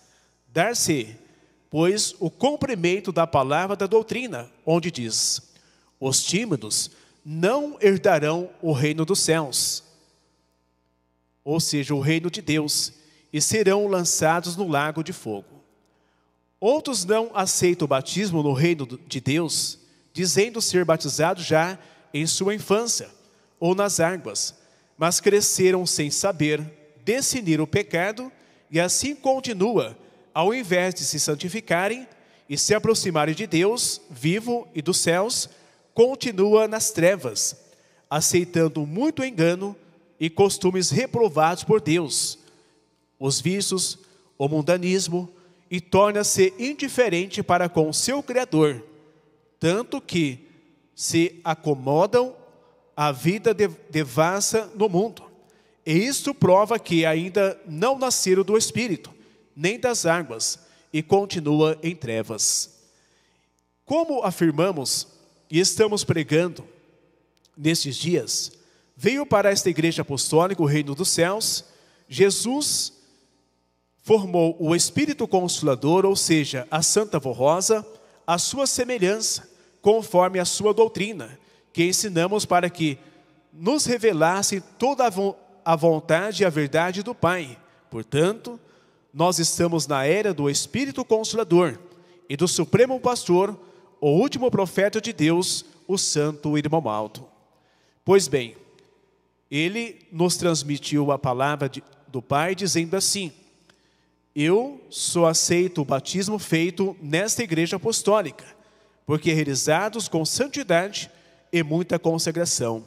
Dar-se, pois, o cumprimento da palavra da doutrina, onde diz: os tímidos não herdarão o reino dos céus, ou seja, o reino de Deus, e serão lançados no lago de fogo. Outros não aceitam o batismo no reino de Deus, dizendo ser batizados já em sua infância, ou nas águas, mas cresceram sem saber discernir o pecado, e assim continua, ao invés de se santificarem e se aproximarem de Deus, vivo e dos céus, continua nas trevas, aceitando muito engano e costumes reprovados por Deus, os vícios, o mundanismo, e torna-se indiferente para com o seu Criador, tanto que se acomodam à vida devassa no mundo. E isto prova que ainda não nasceram do Espírito, nem das águas, e continua em trevas. Como afirmamos e estamos pregando nestes dias, veio para esta igreja apostólica o reino dos céus. Jesus formou o Espírito Consolador, ou seja, a Santa Rosa, a sua semelhança, conforme a sua doutrina, que ensinamos para que nos revelasse toda a vontade e a verdade do Pai. Portanto, nós estamos na era do Espírito Consolador e do Supremo Pastor, o último profeta de Deus, o Santo Irmão Alto. Pois bem, ele nos transmitiu a palavra do Pai, dizendo assim: eu só aceito o batismo feito nesta igreja apostólica, porque realizados com santidade e muita consagração.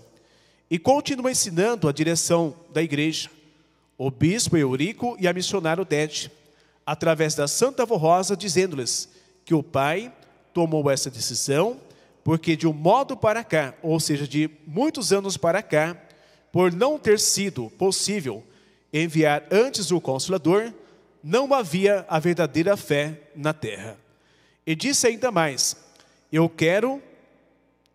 E continua ensinando a direção da igreja, o bispo Eurico e a missionária Odete, através da Santa Rosa, dizendo-lhes que o Pai tomou essa decisão, porque de um modo para cá, ou seja, de muitos anos para cá, por não ter sido possível enviar antes o Consolador, não havia a verdadeira fé na terra. E disse ainda mais: eu quero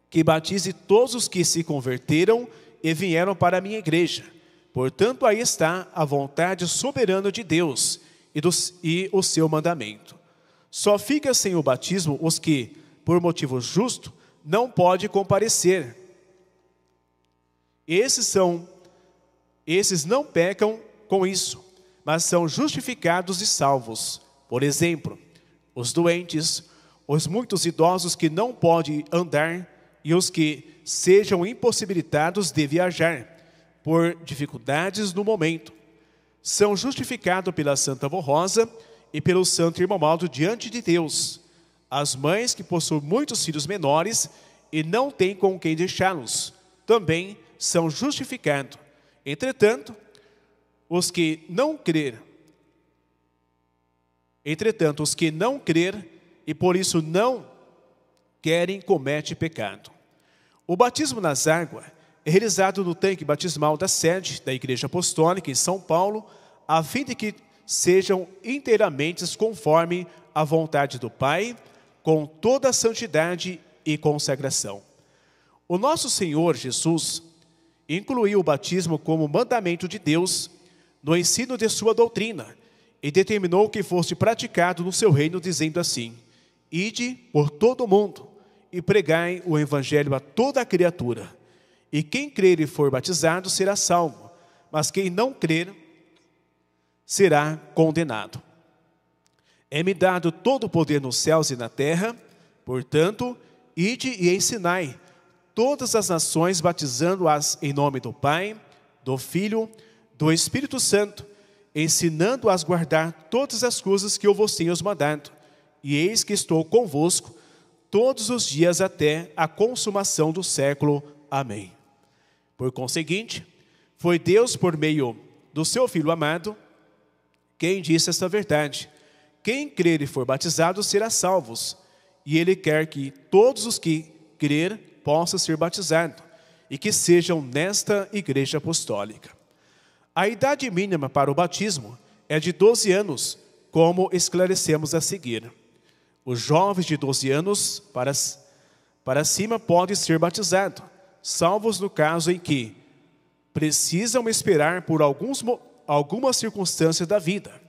que batize todos os que se converteram e vieram para a minha igreja. Portanto, aí está a vontade soberana de Deus e o seu mandamento. Só fica sem o batismo os que, por motivo justo, não podem comparecer. Esses não pecam com isso, mas são justificados e salvos. Por exemplo, os doentes, os muitos idosos que não podem andar e os que sejam impossibilitados de viajar por dificuldades no momento, são justificados pela Santa Rosa e pelo Santo Irmão Alto diante de Deus. As mães que possuem muitos filhos menores e não têm com quem deixá-los, também são justificados. Entretanto, os que não crer e por isso não querem, comete pecado. O batismo nas águas é realizado no tanque batismal da sede da Igreja Apostólica em São Paulo, a fim de que sejam inteiramente conforme a vontade do Pai, com toda a santidade e consagração. O nosso Senhor Jesus incluiu o batismo como mandamento de Deus no ensino de sua doutrina e determinou que fosse praticado no seu reino, dizendo assim: ide por todo o mundo e pregai o evangelho a toda a criatura. E quem crer e for batizado será salvo, mas quem não crer será condenado. É-me dado todo o poder nos céus e na terra, portanto, ide e ensinai todas as nações, batizando-as em nome do Pai, do Filho, do Espírito Santo, ensinando-as a guardar todas as coisas que eu vos tenho mandado. E eis que estou convosco todos os dias até a consumação do século. Amém. Por conseguinte, foi Deus, por meio do seu Filho amado, quem disse esta verdade: quem crer e for batizado será salvo, e ele quer que todos os que crer possam ser batizados, e que sejam nesta igreja apostólica. A idade mínima para o batismo é de 12 anos, como esclarecemos a seguir. Os jovens de 12 anos para cima podem ser batizados, salvos no caso em que precisam esperar por algumas circunstâncias da vida.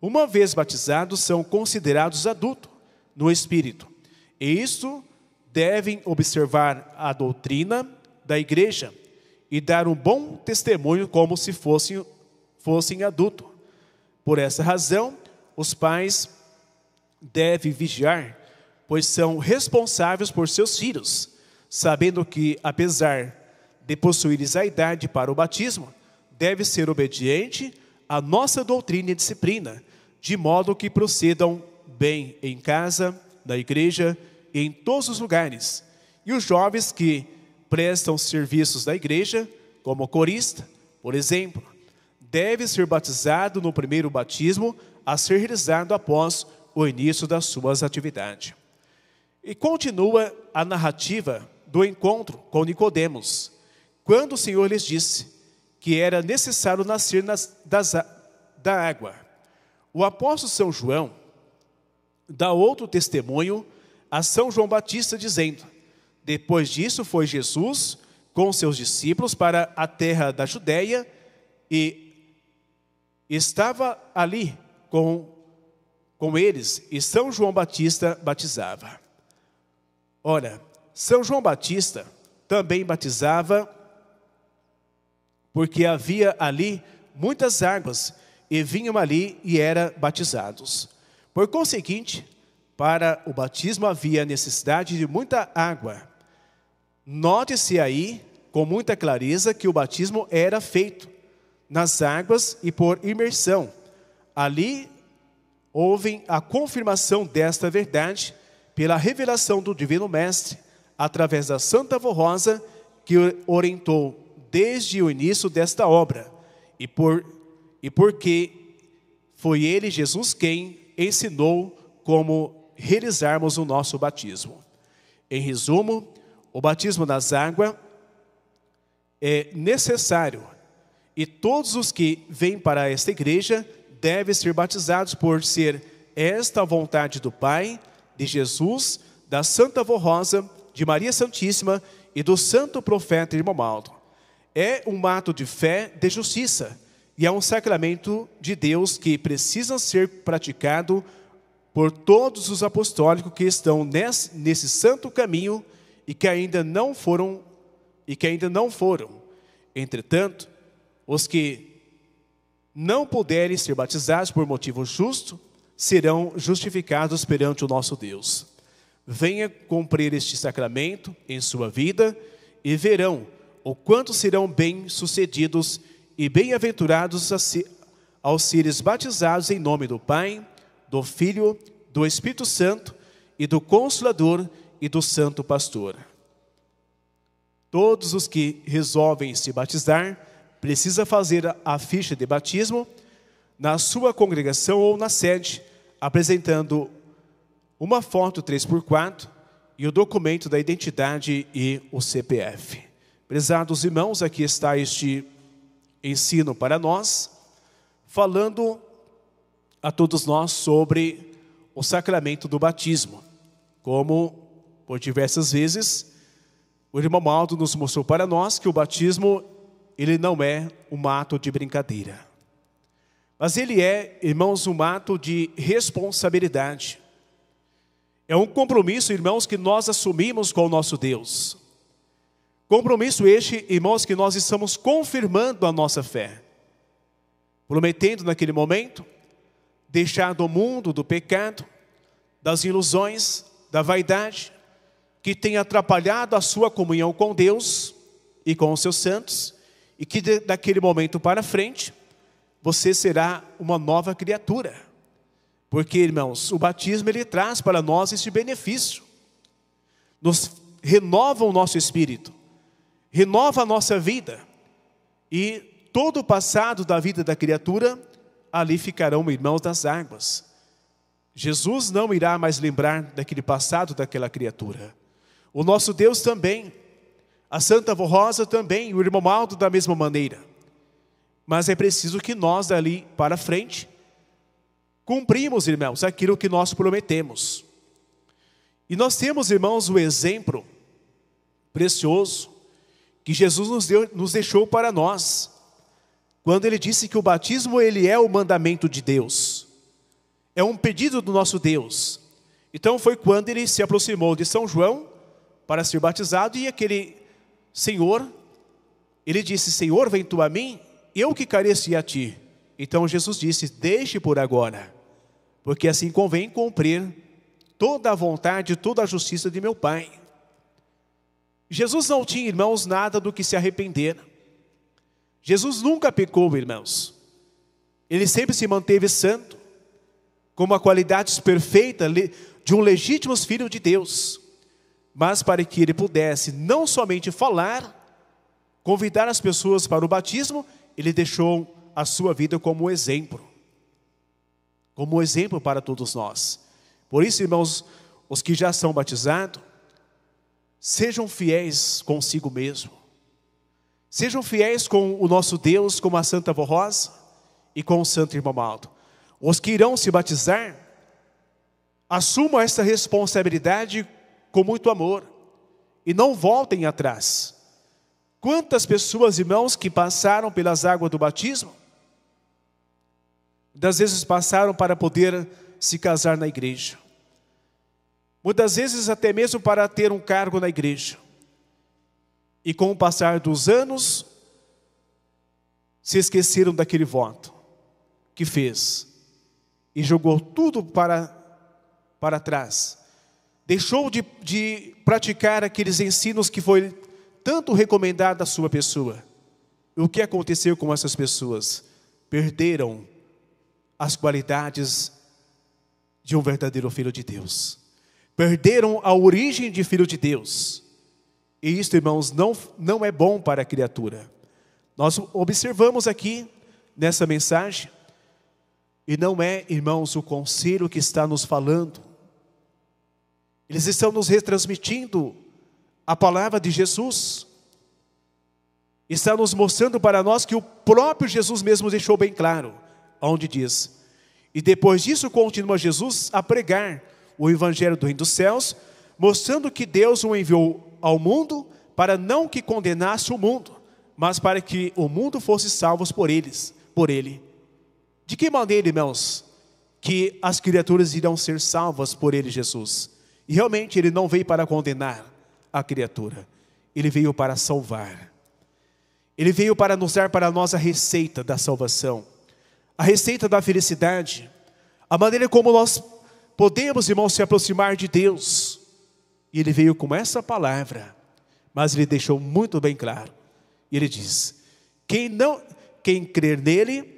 Uma vez batizados, são considerados adultos no espírito, e isto devem observar a doutrina da igreja e dar um bom testemunho como se fossem adultos. Por essa razão, os pais devem vigiar, pois são responsáveis por seus filhos, sabendo que, apesar de possuírem a idade para o batismo, deve ser obediente à nossa doutrina e disciplina, de modo que procedam bem em casa, na igreja e em todos os lugares. E os jovens que prestam serviços da igreja, como corista, por exemplo, deve ser batizado no primeiro batismo a ser realizado após o início das suas atividades. E continua a narrativa do encontro com Nicodemos, quando o Senhor lhes disse que era necessário nascer da água. O apóstolo São João dá outro testemunho a São João Batista, dizendo: depois disso foi Jesus com seus discípulos para a terra da Judeia e estava ali com eles, e São João Batista batizava. Ora, São João Batista também batizava porque havia ali muitas águas e vinham ali e eram batizados. Por conseguinte, para o batismo havia necessidade de muita água. Note-se aí, com muita clareza, que o batismo era feito nas águas e por imersão. Ali houve a confirmação desta verdade pela revelação do Divino Mestre, através da Santa Rosa, que orientou desde o início desta obra, e porque foi ele, Jesus, quem ensinou como realizarmos o nosso batismo. Em resumo, o batismo nas águas é necessário, e todos os que vêm para esta igreja devem ser batizados, por ser esta a vontade do Pai, de Jesus, da Santa Rosa, de Maria Santíssima e do Santo Profeta Irmomaldo. É um ato de fé, de justiça, e é um sacramento de Deus que precisa ser praticado por todos os apostólicos que estão nesse santo caminho e que ainda não foram. Entretanto, os que não puderem ser batizados por motivo justo serão justificados perante o nosso Deus. Venha cumprir este sacramento em sua vida e verão o quanto serão bem-sucedidos e bem-aventurados ao seres batizados em nome do Pai, do Filho, do Espírito Santo e do Consolador e do Santo Pastor. Todos os que resolvem se batizar precisam fazer a ficha de batismo na sua congregação ou na sede, apresentando uma foto 3x4 e o documento da identidade e o CPF. Prezados irmãos, aqui está este ensino para nós, falando a todos nós sobre o sacramento do batismo. Como por diversas vezes o irmão Maldo nos mostrou para nós que o batismo, ele não é um ato de brincadeira. Mas ele é, irmãos, um ato de responsabilidade. É um compromisso, irmãos, que nós assumimos com o nosso Deus. Compromisso este, irmãos, que nós estamos confirmando a nossa fé. Prometendo naquele momento, deixar do mundo, do pecado, das ilusões, da vaidade, que tem atrapalhado a sua comunhão com Deus e com os seus santos, e que daquele momento para frente, você será uma nova criatura. Porque, irmãos, o batismo ele traz para nós esse benefício. Nos renova o nosso espírito, renova a nossa vida. E todo o passado da vida da criatura, ali ficarão, irmãos, das águas. Jesus não irá mais lembrar daquele passado daquela criatura. O nosso Deus também, a Santa Avó Rosa também, o irmão Aldo da mesma maneira. Mas é preciso que nós dali para frente cumprimos, irmãos, aquilo que nós prometemos. E nós temos, irmãos, o exemplo precioso que Jesus nos deixou para nós, quando ele disse que o batismo ele é o mandamento de Deus, é um pedido do nosso Deus. Então foi quando ele se aproximou de São João para ser batizado, e aquele senhor, ele disse: Senhor, vem tu a mim, eu que careci a ti. Então Jesus disse: deixe por agora, porque assim convém cumprir toda a vontade, toda a justiça de meu Pai. Jesus não tinha, irmãos, nada do que se arrepender. Jesus nunca pecou, irmãos. Ele sempre se manteve santo, com uma qualidade perfeita de um legítimo filho de Deus. Mas para que ele pudesse não somente falar, convidar as pessoas para o batismo, ele deixou a sua vida como exemplo para todos nós. Por isso, irmãos, os que já são batizados, sejam fiéis consigo mesmo. Sejam fiéis com o nosso Deus, como a Santa Avó Rosa e com o Santo Irmão Aldo. Os que irão se batizar, assumam essa responsabilidade com muito amor e não voltem atrás. Quantas pessoas, irmãos, que passaram pelas águas do batismo, muitas vezes passaram para poder se casar na igreja, muitas vezes até mesmo para ter um cargo na igreja, e com o passar dos anos se esqueceram daquele voto que fez e jogou tudo para trás, deixou de praticar aqueles ensinos que foi tanto recomendado à sua pessoa. E o que aconteceu com essas pessoas? Perderam as qualidades de um verdadeiro filho de Deus, perderam a origem de filho de Deus. E isto, irmãos, não é bom para a criatura. Nós observamos aqui nessa mensagem, e não é, irmãos, o conselho que está nos falando. Eles estão nos retransmitindo a palavra de Jesus. Está nos mostrando para nós que o próprio Jesus mesmo deixou bem claro, onde diz: e depois disso continua Jesus a pregar o evangelho do reino dos céus, mostrando que Deus o enviou ao mundo para não que condenasse o mundo, mas para que o mundo fosse salvo por ele. De que maneira, irmãos, que as criaturas irão ser salvas por ele, Jesus? E realmente ele não veio para condenar a criatura, ele veio para salvar. Ele veio para nos dar para nós a receita da salvação, a receita da felicidade, a maneira como nós podemos, irmãos, se aproximar de Deus. E ele veio com essa palavra, mas ele deixou muito bem claro. E ele diz: quem crer nele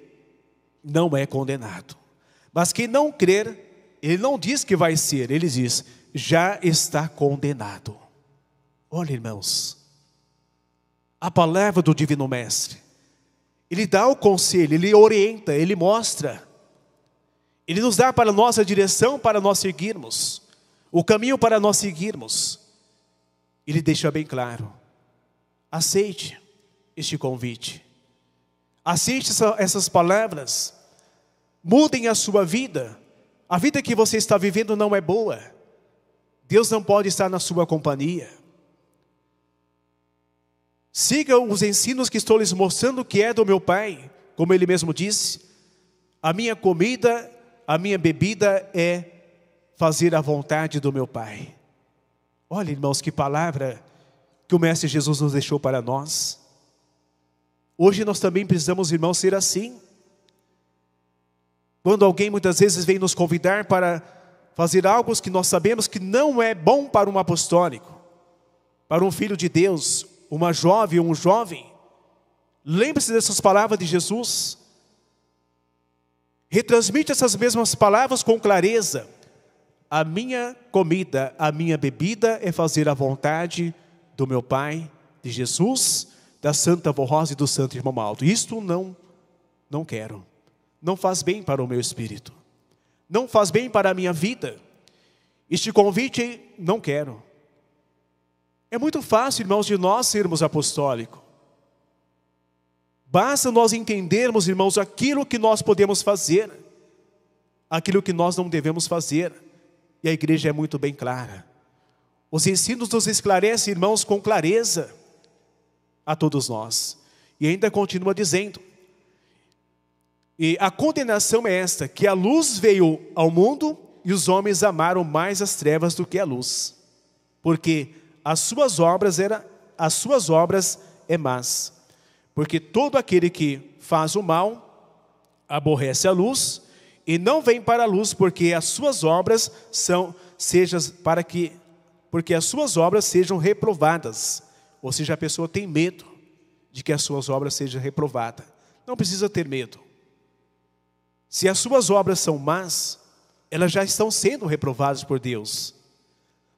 não é condenado. Mas quem não crer, ele não diz que vai ser, ele diz: já está condenado. Olha, irmãos, a palavra do Divino Mestre, ele dá o conselho, ele orienta, ele mostra, ele nos dá para nós a direção para nós seguirmos, o caminho para nós seguirmos. Ele deixa bem claro: aceite este convite, aceite essas palavras, mudem a sua vida. A vida que você está vivendo não é boa, Deus não pode estar na sua companhia. Siga os ensinos que estou lhes mostrando, que é do meu Pai. Como Ele mesmo disse: a minha comida, a minha bebida é fazer a vontade do meu Pai. Olha, irmãos, que palavra que o Mestre Jesus nos deixou para nós. Hoje nós também precisamos, irmãos, ser assim. Quando alguém muitas vezes vem nos convidar para fazer algo que nós sabemos que não é bom para um apostólico, para um filho de Deus, uma jovem ou um jovem, Lembre-se dessas palavras de Jesus. Retransmite essas mesmas palavras com clareza. A minha comida, a minha bebida é fazer a vontade do meu Pai, de Jesus, da Santa Avó Rosa e do Santo Irmão Maldo. Isto não quero. Não faz bem para o meu espírito. Não faz bem para a minha vida. Este convite não quero. É muito fácil, irmãos, de nós sermos apostólicos. Basta nós entendermos, irmãos, aquilo que nós podemos fazer, aquilo que nós não devemos fazer. E a igreja é muito bem clara. Os ensinos nos esclarecem, irmãos, com clareza a todos nós. E ainda continua dizendo: e a condenação é esta, que a luz veio ao mundo e os homens amaram mais as trevas do que a luz, porque as suas obras é más. Porque todo aquele que faz o mal aborrece a luz e não vem para a luz, porque as suas obras sejam reprovadas. Ou seja, a pessoa tem medo de que as suas obras sejam reprovadas. Não precisa ter medo. Se as suas obras são más, elas já estão sendo reprovadas por Deus.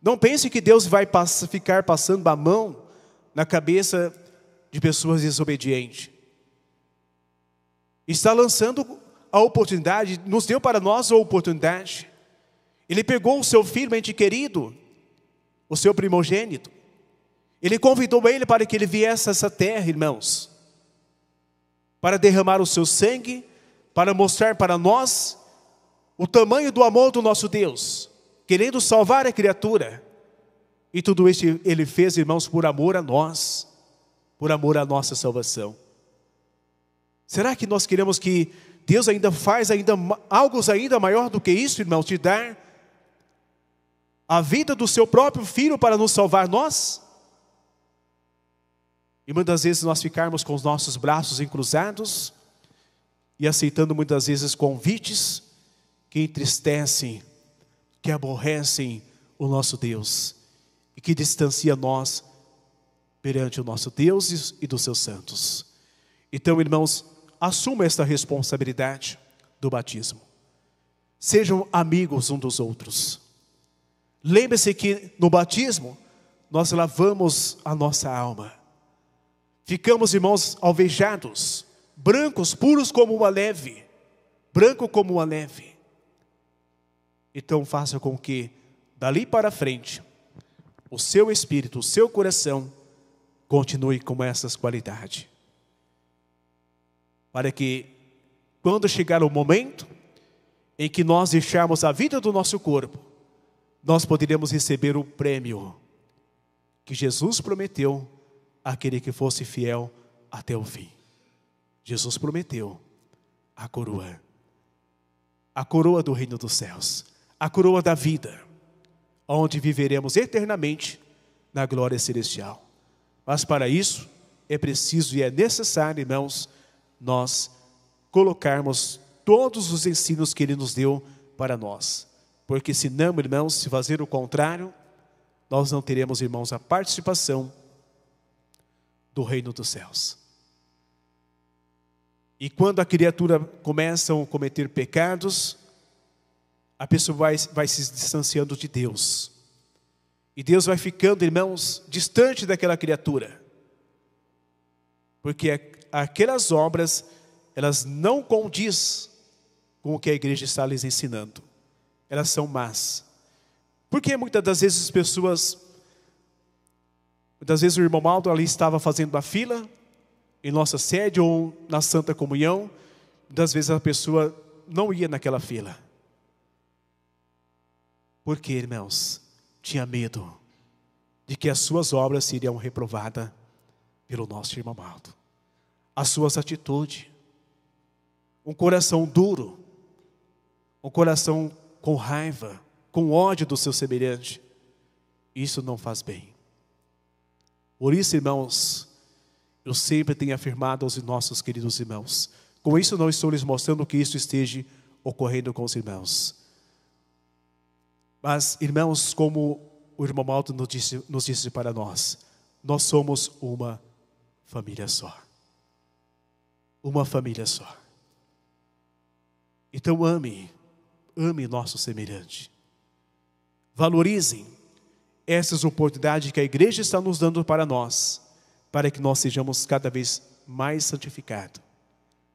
Não pense que Deus vai ficar passando a mão na cabeça de pessoas desobedientes. Está lançando a oportunidade, nos deu para nós a oportunidade. Ele pegou o seu filho ente querido, o seu primogênito. Ele convidou ele para que ele viesse a essa terra, irmãos, para derramar o seu sangue, para mostrar para nós o tamanho do amor do nosso Deus, querendo salvar a criatura. E tudo isso ele fez, irmãos, por amor a nós, por amor à nossa salvação. Será que nós queremos que Deus ainda faz algo ainda maior do que isso, irmãos, de dar a vida do seu próprio Filho para nos salvar nós? E muitas vezes nós ficarmos com os nossos braços encruzados e aceitando muitas vezes convites que entristecem, que aborrecem o nosso Deus e que distancia nós perante o nosso Deus e dos seus santos. Então, irmãos, assuma esta responsabilidade do batismo. Sejam amigos uns dos outros. Lembre-se que no batismo nós lavamos a nossa alma. Ficamos, irmãos, alvejados, brancos, puros como uma neve, branco como uma neve. Então faça com que dali para frente o seu espírito, o seu coração continue com essas qualidades, para que quando chegar o momento em que nós deixarmos a vida do nosso corpo, nós poderemos receber o prêmio que Jesus prometeu àquele que fosse fiel até o fim. Jesus prometeu a coroa do reino dos céus, a coroa da vida, onde viveremos eternamente na glória celestial. Mas para isso é preciso e é necessário, irmãos, nós colocarmos todos os ensinos que Ele nos deu para nós. Porque senão, irmãos, se fazer o contrário, nós não teremos, irmãos, a participação do reino dos céus. E quando a criatura começa a cometer pecados, a pessoa vai se distanciando de Deus. E Deus vai ficando, irmãos, distante daquela criatura. Porque aquelas obras, elas não condiz com o que a igreja está lhes ensinando. Elas são más. Porque muitas das vezes as pessoas, muitas vezes o irmão Maldo ali estava fazendo a fila, em nossa sede ou na Santa Comunhão, muitas vezes a pessoa não ia naquela fila. Por quê, irmãos? Tinha medo de que as suas obras seriam reprovadas pelo nosso irmão Maldo. As suas atitudes, um coração duro, um coração com raiva, com ódio do seu semelhante, isso não faz bem. Por isso, irmãos, eu sempre tenho afirmado aos nossos queridos irmãos, com isso não estou lhes mostrando que isso esteja ocorrendo com os irmãos. Mas, irmãos, como o irmão Maldo nos disse para nós somos uma família só. uma família só. Então ame nosso semelhante. Valorizem essas oportunidades que a igreja está nos dando para nós, para que nós sejamos cada vez mais santificados.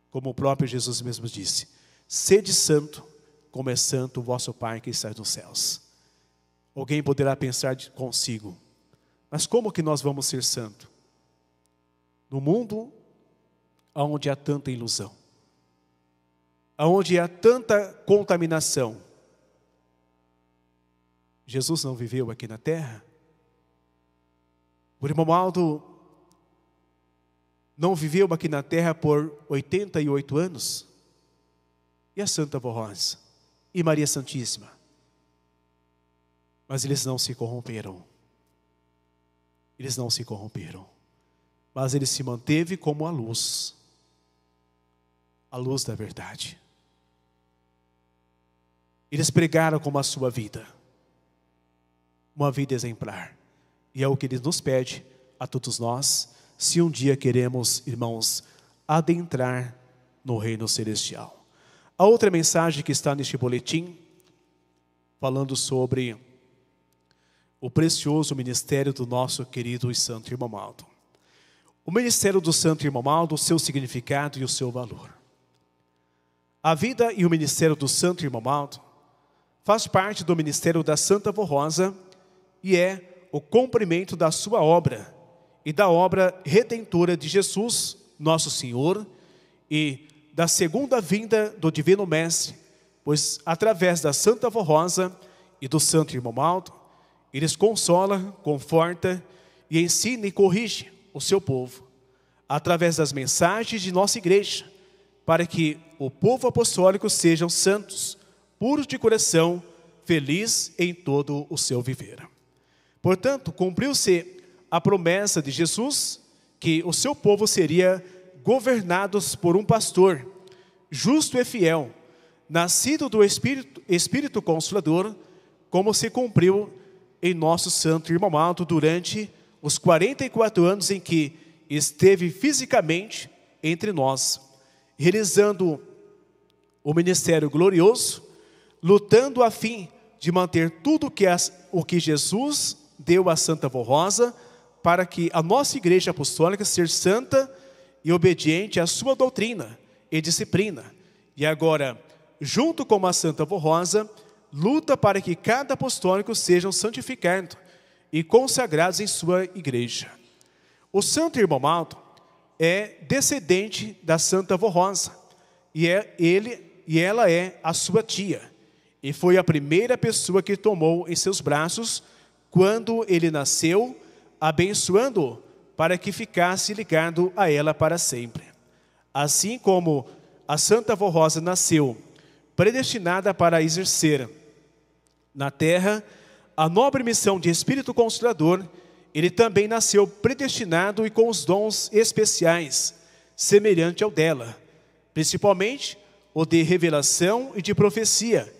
Como o próprio Jesus mesmo disse: sede santo, como é santo o vosso Pai que está nos céus. Alguém poderá pensar consigo: mas como que nós vamos ser santos? No mundo onde há tanta ilusão, onde há tanta contaminação. Jesus não viveu aqui na terra? O irmão Aldo não viveu aqui na terra por 88 anos? E a Santa Vó Rosa? E Maria Santíssima? Mas eles não se corromperam. Eles não se corromperam. Mas ele se manteve como a luz da verdade. Eles pregaram como a sua vida, uma vida exemplar. E é o que ele nos pede a todos nós, se um dia queremos, irmãos, adentrar no reino celestial. A outra mensagem que está neste boletim, falando sobre o precioso ministério do nosso querido e santo irmão Aldo. O ministério do santo irmão Aldo, o seu significado e o seu valor. A vida e o ministério do santo irmão Aldo faz parte do ministério da Santa Vó Rosa e é o cumprimento da sua obra e da obra redentora de Jesus, nosso Senhor, e da segunda vinda do Divino Mestre, pois através da Santa Vó Rosa e do santo irmão Aldo, eles consolam, confortam e ensinam e corrigem o seu povo, através das mensagens de nossa igreja, para que o povo apostólico sejam santos, puros de coração, felizes em todo o seu viver. Portanto, cumpriu-se a promessa de Jesus, que o seu povo seria governados por um pastor, justo e fiel, nascido do Espírito Consolador, como se cumpriu em nosso santo irmão Aldo durante os 44 anos em que esteve fisicamente entre nós, realizando o ministério glorioso, lutando a fim de manter tudo o que Jesus deu à Santa Vó Rosa, para que a nossa igreja apostólica seja santa e obediente à sua doutrina e disciplina. E agora, junto com a Santa Vó Rosa, luta para que cada apostólico sejam santificados e consagrados em sua igreja. O santo irmão Aldo é descendente da Santa Vó Rosa, e ela é a sua tia, e foi a primeira pessoa que tomou em seus braços quando ele nasceu, abençoando-o para que ficasse ligado a ela para sempre. Assim como a Santa Vó Rosa nasceu predestinada para exercer na terra a nobre missão de Espírito Consolador, ele também nasceu predestinado e com os dons especiais, semelhante ao dela, principalmente o de revelação e de profecia,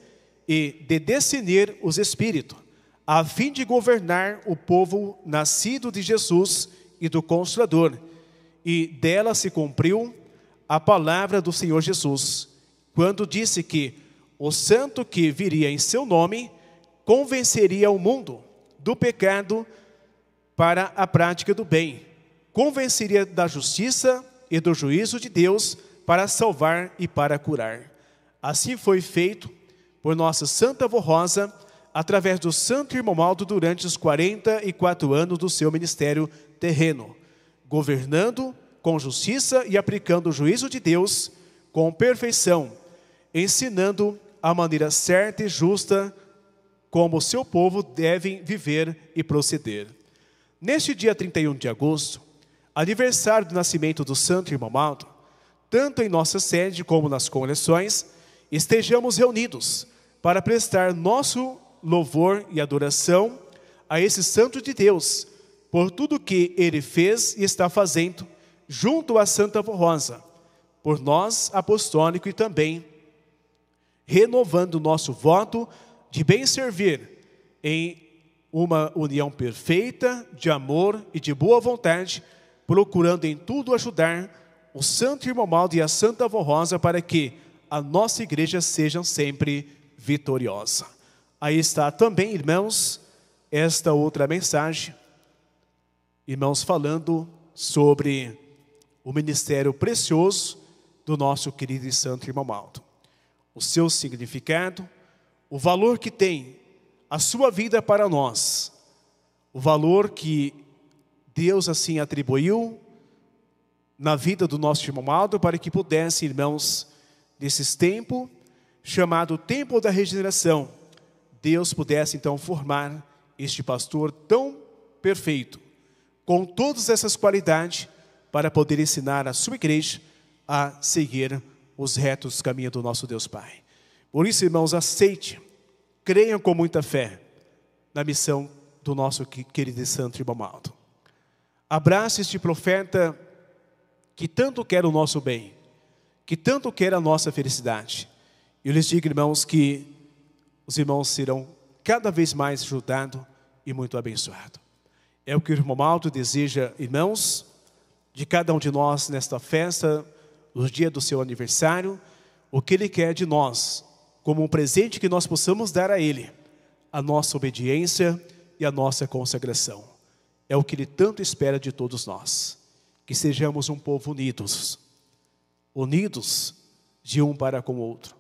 e de discernir os espíritos, a fim de governar o povo nascido de Jesus e do Consolador. E dela se cumpriu a palavra do Senhor Jesus, quando disse que o santo que viria em seu nome convenceria o mundo do pecado para a prática do bem, convenceria da justiça e do juízo de Deus para salvar e para curar. Assim foi feito por nossa Santa Vó Rosa, através do santo irmão Aldo durante os 44 anos do seu ministério terreno, governando com justiça e aplicando o juízo de Deus com perfeição, ensinando a maneira certa e justa como o seu povo deve viver e proceder. Neste dia 31 de agosto, aniversário do nascimento do santo irmão Aldo, tanto em nossa sede como nas congregações, estejamos reunidos para prestar nosso louvor e adoração a esse santo de Deus, por tudo que ele fez e está fazendo junto à Santa Vó Rosa, por nós apostólico, e também renovando o nosso voto de bem servir em uma união perfeita de amor e de boa vontade, procurando em tudo ajudar o Santo Irmão Maldo e a Santa Avó Rosa para que a nossa igreja seja sempre vitoriosa. Aí está também, irmãos, esta outra mensagem, irmãos, falando sobre o ministério precioso do nosso querido e santo Irmão Maldo. O seu significado, o valor que tem a sua vida para nós, o valor que Deus assim atribuiu na vida do nosso Irmão Maldo para que pudesse, irmãos, nesses tempos, chamado Tempo da Regeneração, Deus pudesse então formar este pastor tão perfeito, com todas essas qualidades, para poder ensinar a sua igreja a seguir os retos caminhos do nosso Deus Pai. Por isso, irmãos, aceite, creiam com muita fé na missão do nosso querido e santo Irmão Maldo. Abrace este profeta que tanto quer o nosso bem, que tanto quer a nossa felicidade. Eu lhes digo, irmãos, que os irmãos serão cada vez mais ajudados e muito abençoados. É o que o Irmão Maldo deseja, irmãos, de cada um de nós nesta festa, no dia do seu aniversário, o que Ele quer de nós, como um presente que nós possamos dar a Ele, a nossa obediência e a nossa consagração. É o que Ele tanto espera de todos nós, que sejamos um povo unidos, unidos de um para com o outro,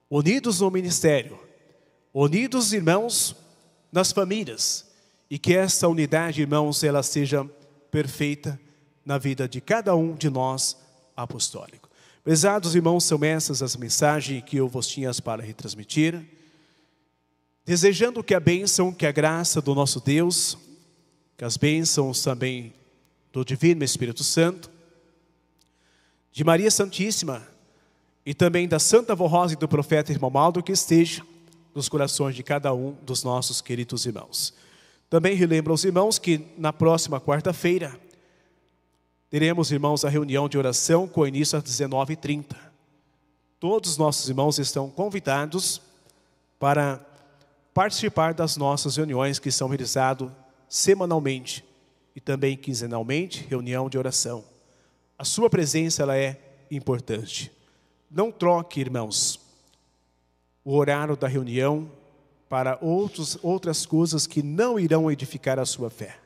unidos no ministério, unidos, irmãos, nas famílias, e que essa unidade, irmãos, ela seja perfeita na vida de cada um de nós apostólico. Prezados irmãos, são essas as mensagens que eu vos tinha para retransmitir, desejando que a bênção, que a graça do nosso Deus, que as bênçãos também do Divino Espírito Santo, de Maria Santíssima e também da Santa Avó Rosa e do Profeta Irmão Maldo, que esteja nos corações de cada um dos nossos queridos irmãos. Também relembro aos irmãos que na próxima quarta-feira teremos, irmãos, a reunião de oração com início às 19h30. Todos os nossos irmãos estão convidados para participar das nossas reuniões que são realizadas semanalmente e também quinzenalmente, reunião de oração. A sua presença, ela é importante. Não troque, irmãos, o horário da reunião para outras coisas que não irão edificar a sua fé,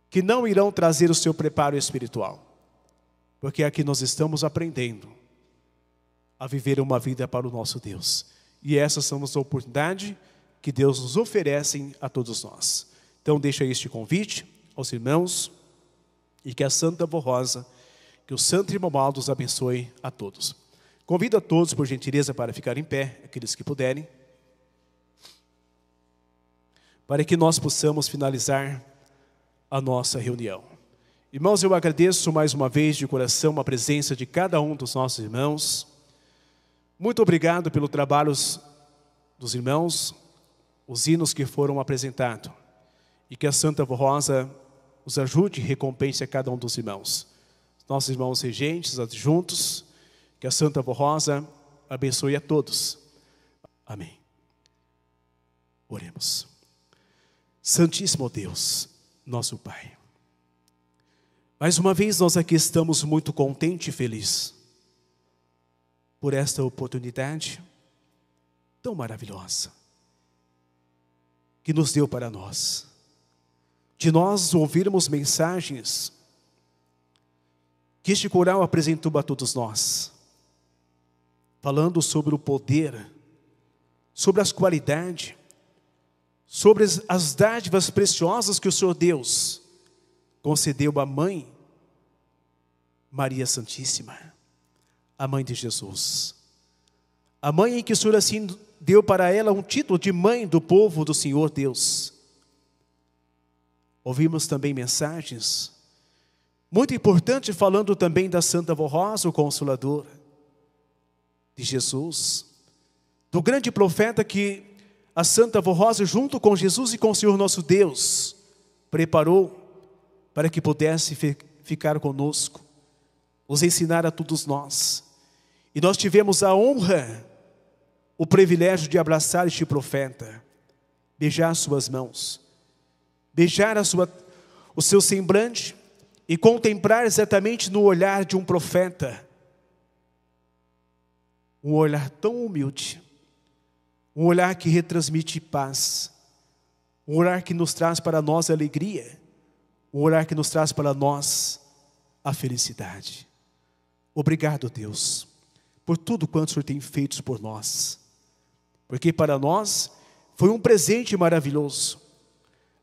que não irão trazer o seu preparo espiritual, porque aqui nós estamos aprendendo a viver uma vida para o nosso Deus, e essas são as oportunidades que Deus nos oferece a todos nós. Então deixa este convite aos irmãos, e que a Santa Avó Rosa, que o Santo Irmão Maldo os abençoe a todos. Convido a todos, por gentileza, para ficar em pé, aqueles que puderem, para que nós possamos finalizar a nossa reunião. Irmãos, eu agradeço mais uma vez de coração a presença de cada um dos nossos irmãos. Muito obrigado pelo trabalho dos irmãos, os hinos que foram apresentados. E que a Santa Avó Rosa os ajude e recompense a cada um dos irmãos. Nossos irmãos regentes, adjuntos, que a Santa Avó Rosa abençoe a todos. Amém. Oremos. Santíssimo Deus, nosso Pai, mais uma vez nós aqui estamos muito contentes e felizes por esta oportunidade tão maravilhosa que nos deu para nós, de nós ouvirmos mensagens que este coral apresentou a todos nós, falando sobre o poder, sobre as qualidades, sobre as dádivas preciosas que o Senhor Deus concedeu à Mãe Maria Santíssima, a Mãe de Jesus, a Mãe em que o Senhor assim deu para ela um título de Mãe do povo do Senhor Deus. Ouvimos também mensagens muito importantes falando também da Santa Avó Rosa, o Consolador de Jesus, do grande profeta que a Santa Avó Rosa, junto com Jesus e com o Senhor nosso Deus, preparou para que pudesse ficar conosco, nos ensinar a todos nós. E nós tivemos a honra, o privilégio de abraçar este profeta, beijar suas mãos, beijar o seu semblante e contemplar exatamente no olhar de um profeta, um olhar tão humilde, um olhar que retransmite paz, um olhar que nos traz para nós alegria, um olhar que nos traz para nós a felicidade. Obrigado, Deus, por tudo quanto o Senhor tem feito por nós, porque para nós foi um presente maravilhoso,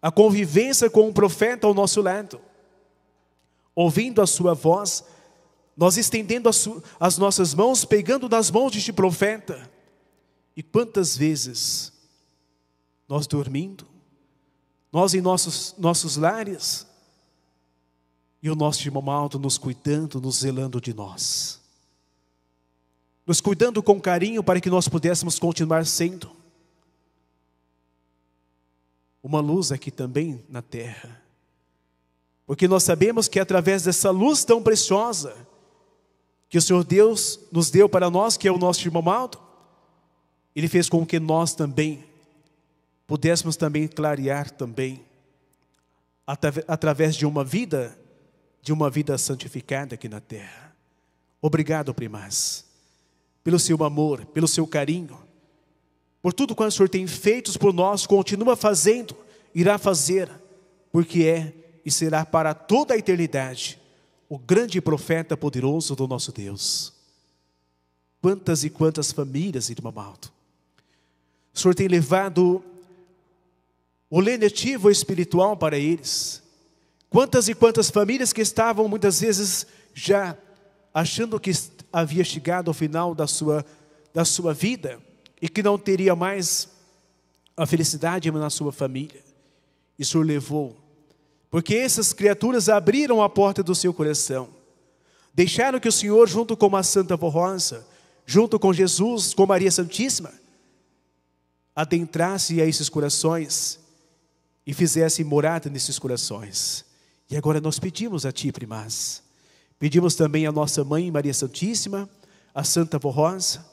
a convivência com um profeta ao nosso lado, ouvindo a sua voz, nós estendendo as nossas mãos, pegando nas mãos deste profeta. E quantas vezes nós dormindo, nós em nossos lares, e o nosso irmão Aldo nos cuidando, nos zelando de nós, nos cuidando com carinho para que nós pudéssemos continuar sendo uma luz aqui também na terra. Porque nós sabemos que através dessa luz tão preciosa que o Senhor Deus nos deu para nós, que é o nosso irmão Aldo, Ele fez com que nós também pudéssemos também clarear também através de uma vida santificada aqui na terra. Obrigado, primaz, pelo seu amor, pelo seu carinho, por tudo quanto o Senhor tem feito por nós, continua fazendo, irá fazer, porque é e será para toda a eternidade o grande profeta poderoso do nosso Deus. Quantas e quantas famílias, irmão Aldo, o Senhor tem levado o lenitivo espiritual para eles. Quantas e quantas famílias que estavam muitas vezes já achando que havia chegado ao final da sua vida e que não teria mais a felicidade na sua família. E o Senhor levou, porque essas criaturas abriram a porta do seu coração, deixaram que o Senhor, junto com a Santa Vó Rosa, junto com Jesus, com Maria Santíssima, adentrasse a esses corações e fizesse morada nesses corações. E agora nós pedimos a Ti, primaz, pedimos também a nossa Mãe Maria Santíssima, a Santa Vó Rosa,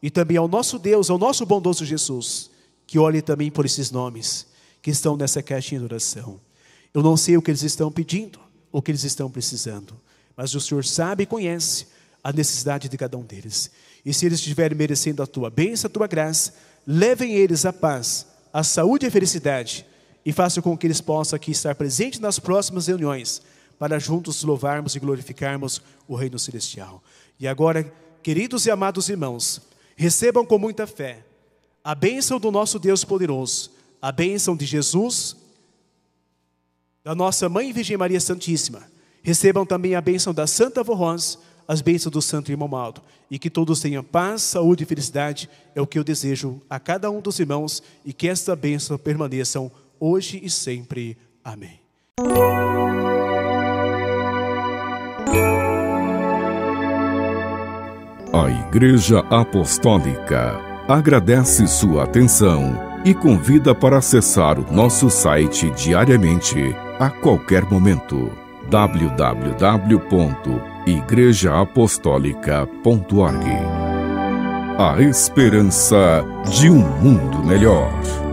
e também ao nosso Deus, ao nosso bondoso Jesus, que olhe também por esses nomes que estão nessa caixinha de oração. Eu não sei o que eles estão pedindo, o que eles estão precisando, mas o Senhor sabe e conhece a necessidade de cada um deles. E se eles estiverem merecendo a Tua bênção, a Tua graça, levem eles a paz, a saúde e a felicidade, e faça com que eles possam aqui estar presentes nas próximas reuniões, para juntos louvarmos e glorificarmos o Reino Celestial. E agora, queridos e amados irmãos, recebam com muita fé a bênção do nosso Deus poderoso, a bênção de Jesus, da nossa Mãe Virgem Maria Santíssima. Recebam também a bênção da Santa Vó Rosa, as bênçãos do Santo Irmão Aldo, e que todos tenham paz, saúde e felicidade, é o que eu desejo a cada um dos irmãos, e que esta bênção permaneçam hoje e sempre. Amém. A Igreja Apostólica agradece sua atenção e convida para acessar o nosso site diariamente, a qualquer momento. www.igrejaapostólica.org. A esperança de um mundo melhor.